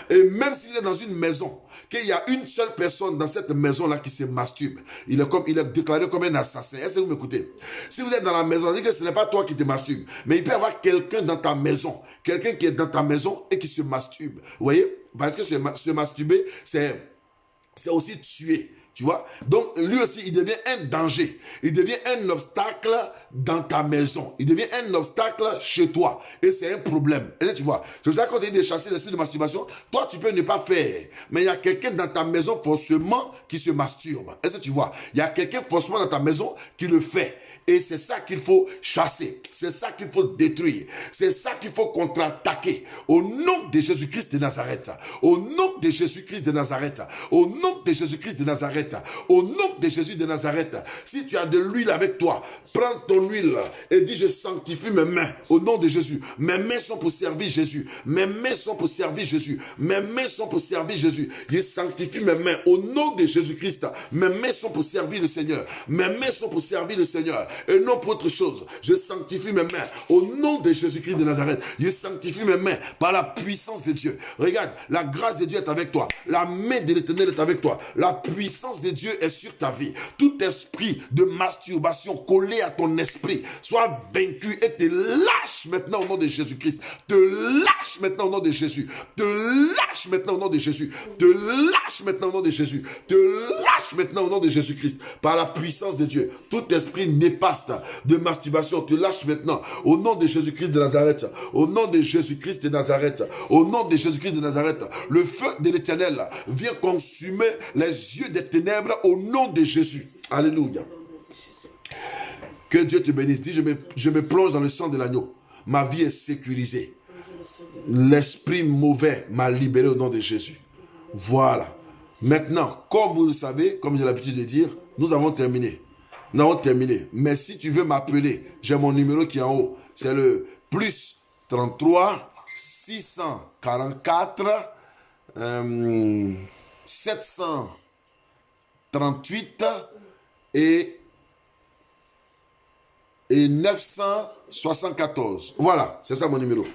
Et même si vous êtes dans une maison, qu'il y a une seule personne dans cette maison-là qui se masturbe, il est déclaré comme un assassin. Est-ce que vous m'écoutez? Si vous êtes dans la maison, dit que ce n'est pas toi qui te masturbes, mais il peut y avoir quelqu'un dans ta maison, quelqu'un qui est dans ta maison et qui se masturbe. Vous voyez? Parce que se masturber, c'est aussi tuer. Tu vois? Donc, lui aussi, il devient un danger. Il devient un obstacle dans ta maison. Il devient un obstacle chez toi. Et c'est un problème. Et tu vois? C'est pour ça qu'on dit de chasser l'esprit de masturbation. Toi, tu peux ne pas faire. Mais il y a quelqu'un dans ta maison, forcément, qui se masturbe. Est-ce que tu vois? Il y a quelqu'un, forcément, dans ta maison, qui le fait. Et c'est ça qu'il faut chasser. C'est ça qu'il faut détruire. C'est ça qu'il faut contre-attaquer. Au nom de Jésus-Christ de Nazareth. Au nom de Jésus-Christ de Nazareth. Au nom de Jésus-Christ de Nazareth. Au nom de Jésus de Nazareth. Si tu as de l'huile avec toi, prends ton huile et dis, je sanctifie mes mains au nom de Jésus. Mes mains sont pour servir Jésus. Mes mains sont pour servir Jésus. Mes mains sont pour servir Jésus. Je sanctifie mes mains au nom de Jésus-Christ. Mes mains sont pour servir le Seigneur. Mes mains sont pour servir le Seigneur et non pour autre chose. Je sanctifie mes mains au nom de Jésus-Christ de Nazareth. Je sanctifie mes mains par la puissance de Dieu. Regarde, la grâce de Dieu est avec toi. La main de l'Éternel est avec toi. La puissance de Dieu est sur ta vie. Tout esprit de masturbation collé à ton esprit soit vaincu et te lâche maintenant au nom de Jésus-Christ. Te lâche maintenant au nom de Jésus. Te lâche maintenant au nom de Jésus. Te lâche maintenant au nom de Jésus. Te lâche maintenant au nom de Jésus-Christ. Par la puissance de Dieu. Tout esprit néfaste de masturbation, te lâche maintenant au nom de Jésus-Christ de Nazareth. Au nom de Jésus-Christ de Nazareth. Au nom de Jésus-Christ de Nazareth. Le feu de l'Éternel vient consumer les yeux des ténèbres au nom de Jésus. Alléluia. Que Dieu te bénisse. Dis, je me plonge dans le sang de l'agneau. Ma vie est sécurisée. L'esprit mauvais m'a libéré au nom de Jésus. Voilà. Maintenant, comme vous le savez, comme j'ai l'habitude de dire, nous avons terminé. Nous avons terminé. Mais si tu veux m'appeler, j'ai mon numéro qui est en haut. C'est le plus 33 644 738 et 974. Voilà, c'est ça mon numéro.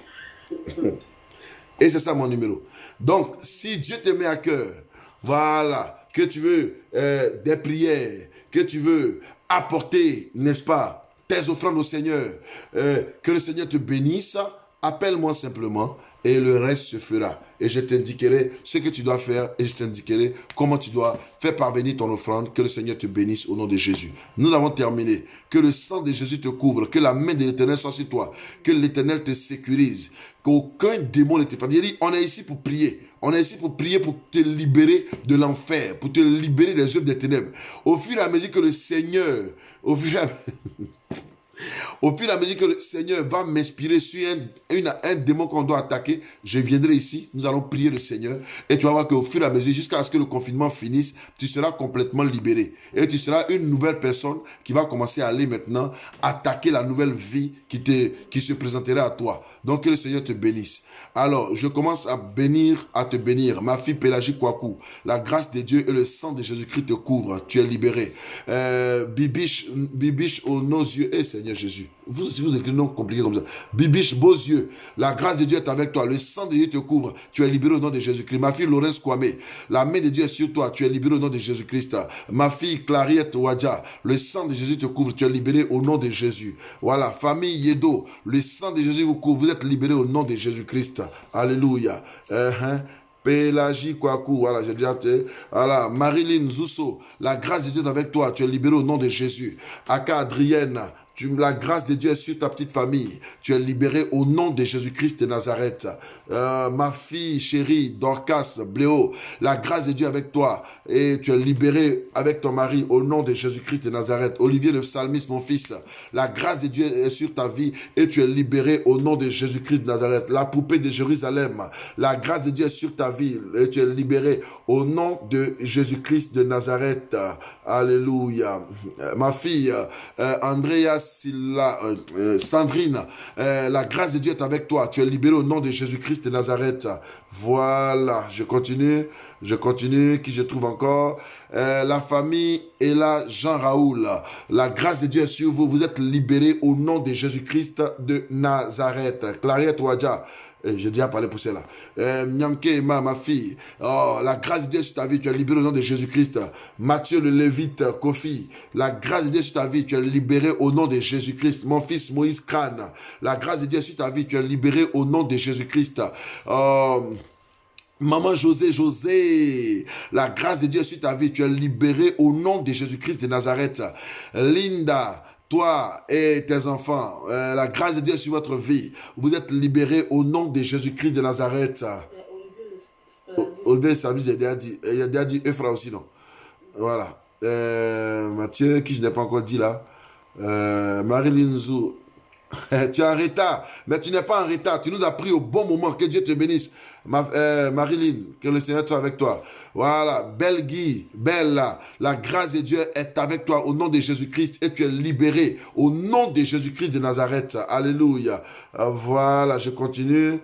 Et c'est ça mon numéro. Donc, si Dieu te met à cœur, voilà, que tu veux des prières, que tu veux apporter, n'est-ce pas, tes offrandes au Seigneur, que le Seigneur te bénisse, appelle-moi simplement et le reste se fera. Et je t'indiquerai ce que tu dois faire et je t'indiquerai comment tu dois faire parvenir ton offrande. Que le Seigneur te bénisse au nom de Jésus. Nous avons terminé. Que le sang de Jésus te couvre. Que la main de l'Éternel soit sur toi. Que l'Éternel te sécurise. Qu'aucun démon ne te fasse. Il dit, on est ici pour prier. On est ici pour prier, pour te libérer de l'enfer, pour te libérer des œuvres des ténèbres. Au fur et à mesure que le Seigneur, au fur et à mesure que le Seigneur va m'inspirer sur un démon qu'on doit attaquer, je viendrai ici, nous allons prier le Seigneur et tu vas voir qu'au fur et à mesure, jusqu'à ce que le confinement finisse, tu seras complètement libéré. Et tu seras une nouvelle personne qui va commencer à aller maintenant attaquer la nouvelle vie qui se présenterait à toi. Donc que le Seigneur te bénisse. Alors, je commence à te bénir. Ma fille Pélagie Kouakou, la grâce de Dieu et le sang de Jésus-Christ te couvrent. Tu es libéré. Bibiche aux nos yeux. Seigneur Jésus. Vous écrivez un nom compliqué comme ça. Bibiche, beaux yeux. La grâce de Dieu est avec toi. Le sang de Dieu te couvre. Tu es libéré au nom de Jésus-Christ. Ma fille Laurence Kwame, la main de Dieu est sur toi. Tu es libéré au nom de Jésus-Christ. Ma fille Clariette Wadja, le sang de Jésus te couvre. Tu es libéré au nom de Jésus. Voilà. Famille Yedo, le sang de Jésus vous couvre. Vous êtes libéré au nom de Jésus-Christ. Alléluia. Pélagie Kouakou, voilà, j'ai déjà été. Voilà, Marilyn Zousso, la grâce de Dieu est avec toi. Tu es libéré au nom de Jésus. Aka Adrienne, la grâce de Dieu est sur ta petite famille. Tu es libéré au nom de Jésus-Christ de Nazareth. Ma fille chérie, Dorcas, Bléo, la grâce de Dieu est avec toi. Et tu es libéré avec ton mari au nom de Jésus-Christ de Nazareth. Olivier le psalmiste, mon fils, la grâce de Dieu est sur ta vie et tu es libéré au nom de Jésus-Christ de Nazareth. La poupée de Jérusalem, la grâce de Dieu est sur ta vie et tu es libéré au nom de Jésus-Christ de Nazareth. Alléluia. Ma fille, Andrea Sandrine, la grâce de Dieu est avec toi. Tu es libéré au nom de Jésus-Christ de Nazareth. Voilà, je continue. Qui je trouve encore. La famille et la Jean-Raoul. La grâce de Dieu est sur vous. Vous êtes libérés au nom de Jésus-Christ de Nazareth. Clariette Wadja. J'ai déjà parlé pour cela. Nyanke, ma fille. Oh, la grâce de Dieu sur ta vie, tu es libéré au nom de Jésus-Christ. Mathieu le Lévite, Kofi. La grâce de Dieu sur ta vie, tu es libéré au nom de Jésus-Christ. Mon fils Moïse Khan. La grâce de Dieu sur ta vie, tu es libéré au nom de Jésus-Christ. Maman José, la grâce de Dieu sur ta vie, tu es libéré au nom de Jésus-Christ de Nazareth. Linda, toi et tes enfants, la grâce de Dieu sur votre vie, vous êtes libérés au nom de Jésus-Christ de Nazareth. Olivier Samus, il a déjà dit Ephra aussi, non? Voilà. Mathieu, qui je n'ai pas encore dit là. Marilyn Zou. Tu es en retard, mais tu n'es pas en retard. Tu nous as pris au bon moment. Que Dieu te bénisse. Marilyn, que le Seigneur soit avec toi. Voilà, belle Guy, Bella, la grâce de Dieu est avec toi au nom de Jésus-Christ et tu es libéré au nom de Jésus-Christ de Nazareth. Alléluia. Voilà, je continue.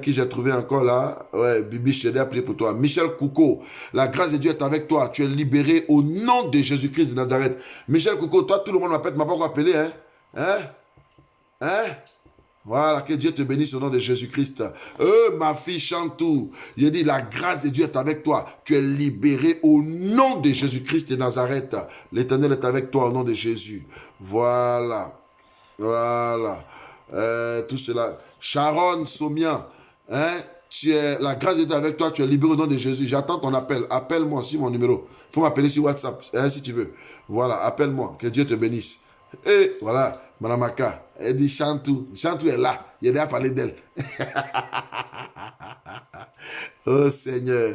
Qui j'ai trouvé encore là? Ouais, Bibi, je t'ai appelé pour toi. Michel Kouko, la grâce de Dieu est avec toi. Tu es libéré au nom de Jésus-Christ de Nazareth. Michel Kouko, toi, tout le monde m'appelle, m'a pas encore appelé, hein? Hein? Hein? Voilà, que Dieu te bénisse au nom de Jésus-Christ. Ma fille Chantou, j'ai dit, la grâce de Dieu est avec toi. Tu es libéré au nom de Jésus-Christ de Nazareth. L'Éternel est avec toi au nom de Jésus. Voilà. Voilà. Tout cela. Sharon Somian, hein? La grâce de Dieu est avec toi. Tu es libéré au nom de Jésus. J'attends ton appel. Appelle-moi sur mon numéro. Il faut m'appeler sur WhatsApp, hein, si tu veux. Voilà, appelle-moi. Que Dieu te bénisse. Et voilà, Madame Aka, elle dit Chantou. Chantou est là. Il a déjà parlé d'elle. Oh Seigneur.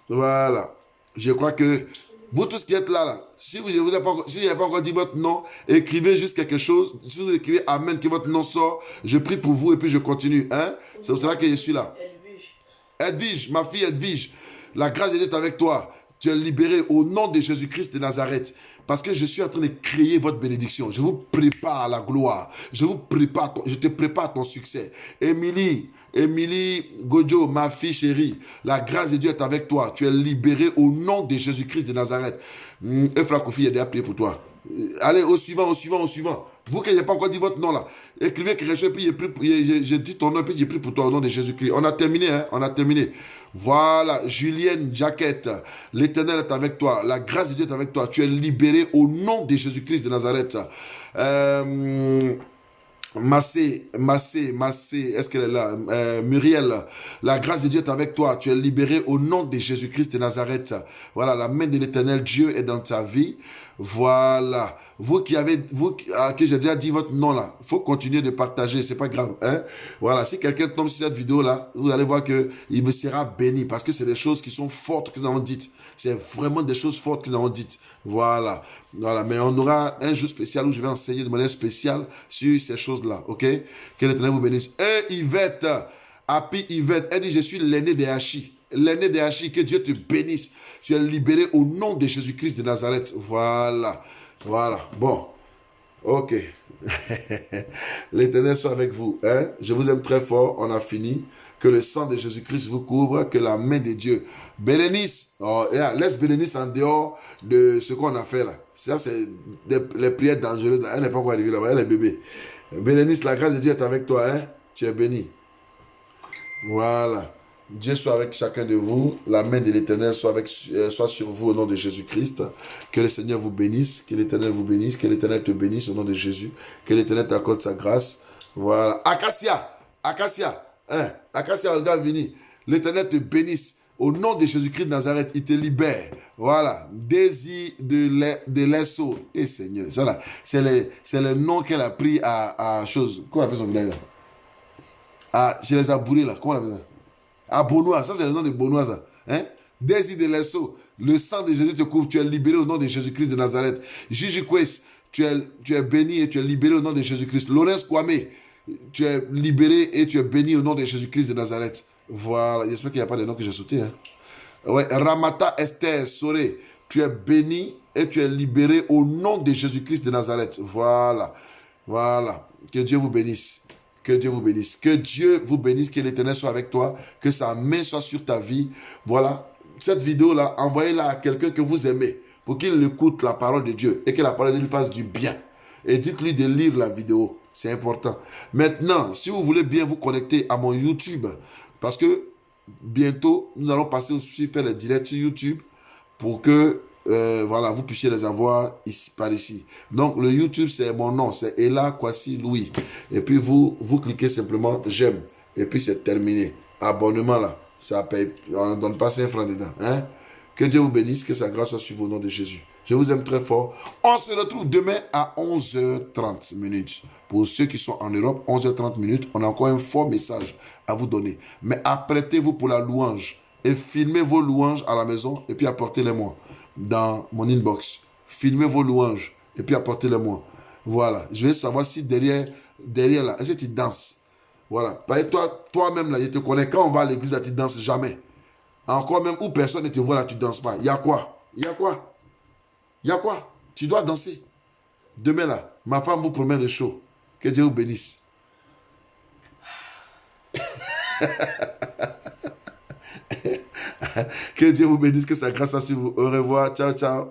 Voilà. Je crois que vous tous qui êtes là, si vous n'avez pas encore dit votre nom, écrivez juste quelque chose. Si vous écrivez Amen, que votre nom sort, je prie pour vous et puis je continue. Hein? C'est pour cela que je suis là. Edwige, ma fille Edwige, la grâce de Dieu est avec toi. Tu es libéré au nom de Jésus-Christ de Nazareth. Parce que je suis en train de créer votre bénédiction. Je vous prépare à la gloire. Je te prépare à ton succès. Émilie Gojo, ma fille chérie, la grâce de Dieu est avec toi. Tu es libéré au nom de Jésus-Christ de Nazareth. Efra Kofi, il a appelé pour toi. Allez, au suivant. Vous qui n'avez pas encore dit votre nom là, écrivez quelque chose, puis j'ai dit ton nom, puis j'ai pris pour toi au nom de Jésus-Christ. On a terminé, hein? On a terminé. Voilà, Julienne Jaquette, l'Éternel est avec toi, la grâce de Dieu est avec toi, tu es libéré au nom de Jésus-Christ de Nazareth. Massé, est-ce qu'elle est là? Muriel, la grâce de Dieu est avec toi. Tu es libéré au nom de Jésus-Christ de Nazareth. Voilà, la main de l'Éternel Dieu est dans ta vie. Voilà. Vous à qui j'ai déjà dit votre nom là, il faut continuer de partager, c'est pas grave. Hein? Voilà, si quelqu'un tombe sur cette vidéo là, vous allez voir qu'il me sera béni parce que c'est des choses qui sont fortes que nous avons dites. C'est vraiment des choses fortes que nous avons dites. Voilà. Voilà, mais on aura un jour spécial où je vais enseigner de manière spéciale sur ces choses-là, ok? Que l'Éternel vous bénisse. Et Yvette, Happy Yvette, elle dit, je suis l'aîné des Hachis. L'aîné des Hachis, que Dieu te bénisse. Tu es libéré au nom de Jésus-Christ de Nazareth. Voilà, voilà, bon, ok. L'Éternel soit avec vous, hein? Je vous aime très fort, on a fini. Que le sang de Jésus-Christ vous couvre, que la main de Dieu bénisse. Oh, yeah, laisse Bérénice en dehors de ce qu'on a fait là. Ça, c'est les prières dangereuses. Là. Elle n'est pas encore arrivée là-bas, elle est bébé. Bérénice, la grâce de Dieu est avec toi, hein? Tu es béni. Voilà. Dieu soit avec chacun de vous. La main de l'Éternel soit sur vous au nom de Jésus-Christ. Que le Seigneur vous bénisse. Que l'Éternel vous bénisse. Que l'Éternel te bénisse au nom de Jésus. Que l'Éternel t'accorde sa grâce. Voilà. Acacia. Hein? Acacia, Olga Vini. L'Éternel te bénisse. Au nom de Jésus-Christ de Nazareth, il te libère. Voilà. Désir de l'Esso. Et Seigneur. Ça là, c'est le nom qu'elle a pris à chose. Comment on appelle son village là? Ah, je les ai bourrés là. Comment on appelle ça? À Bonois, ça c'est le nom de Bonois. Ça. Hein? Désir de l'Esso, le sang de Jésus te couvre, tu es libéré au nom de Jésus-Christ de Nazareth. Gigi Kwes, tu es béni et tu es libéré au nom de Jésus-Christ. Laurence Kwame, tu es libéré et tu es béni au nom de Jésus-Christ de Nazareth. Voilà, j'espère qu'il n'y a pas de nom que j'ai sauté. Hein? Ouais. Ramata Esther Soré, tu es béni et tu es libéré au nom de Jésus-Christ de Nazareth. Voilà, voilà, que Dieu vous bénisse. Que Dieu vous bénisse. Que Dieu vous bénisse, que l'Éternel soit avec toi, que sa main soit sur ta vie. Voilà. Cette vidéo-là, envoyez-la à quelqu'un que vous aimez pour qu'il écoute la parole de Dieu et que la parole de Dieu lui fasse du bien. Et dites-lui de lire la vidéo. C'est important. Maintenant, si vous voulez bien vous connecter à mon YouTube, parce que bientôt, nous allons passer aussi faire les directs sur YouTube pour que voilà, vous puissiez les avoir ici, par ici. Donc, le YouTube, c'est mon nom, c'est Ella Kwasi Louis. Et puis, vous cliquez simplement j'aime. Et puis, c'est terminé. Abonnement, là, ça paye. On ne donne pas 5 francs dedans. Hein? Que Dieu vous bénisse, que sa grâce soit sur vous au nom de Jésus. Je vous aime très fort. On se retrouve demain à 11h30 minutes. Pour ceux qui sont en Europe, 11h30 minutes, on a encore un fort message à vous donner. Mais apprêtez-vous pour la louange et filmez vos louanges à la maison et puis apportez-les-moi dans mon inbox. Filmez vos louanges et puis apportez-les-moi. Voilà. Je vais savoir si derrière là, est-ce que tu danses? Voilà. Parce que toi-même, là, je te connais. Quand on va à l'église, là, tu ne danses jamais. Encore même où personne ne te voit, là, tu ne danses pas. Il y a quoi? Il y a quoi? Il y a quoi? Tu dois danser. Demain, là, ma femme vous promet des choses. Que Dieu vous bénisse. Que Dieu vous bénisse, que sa grâce soit sur vous. Au revoir. Ciao, ciao.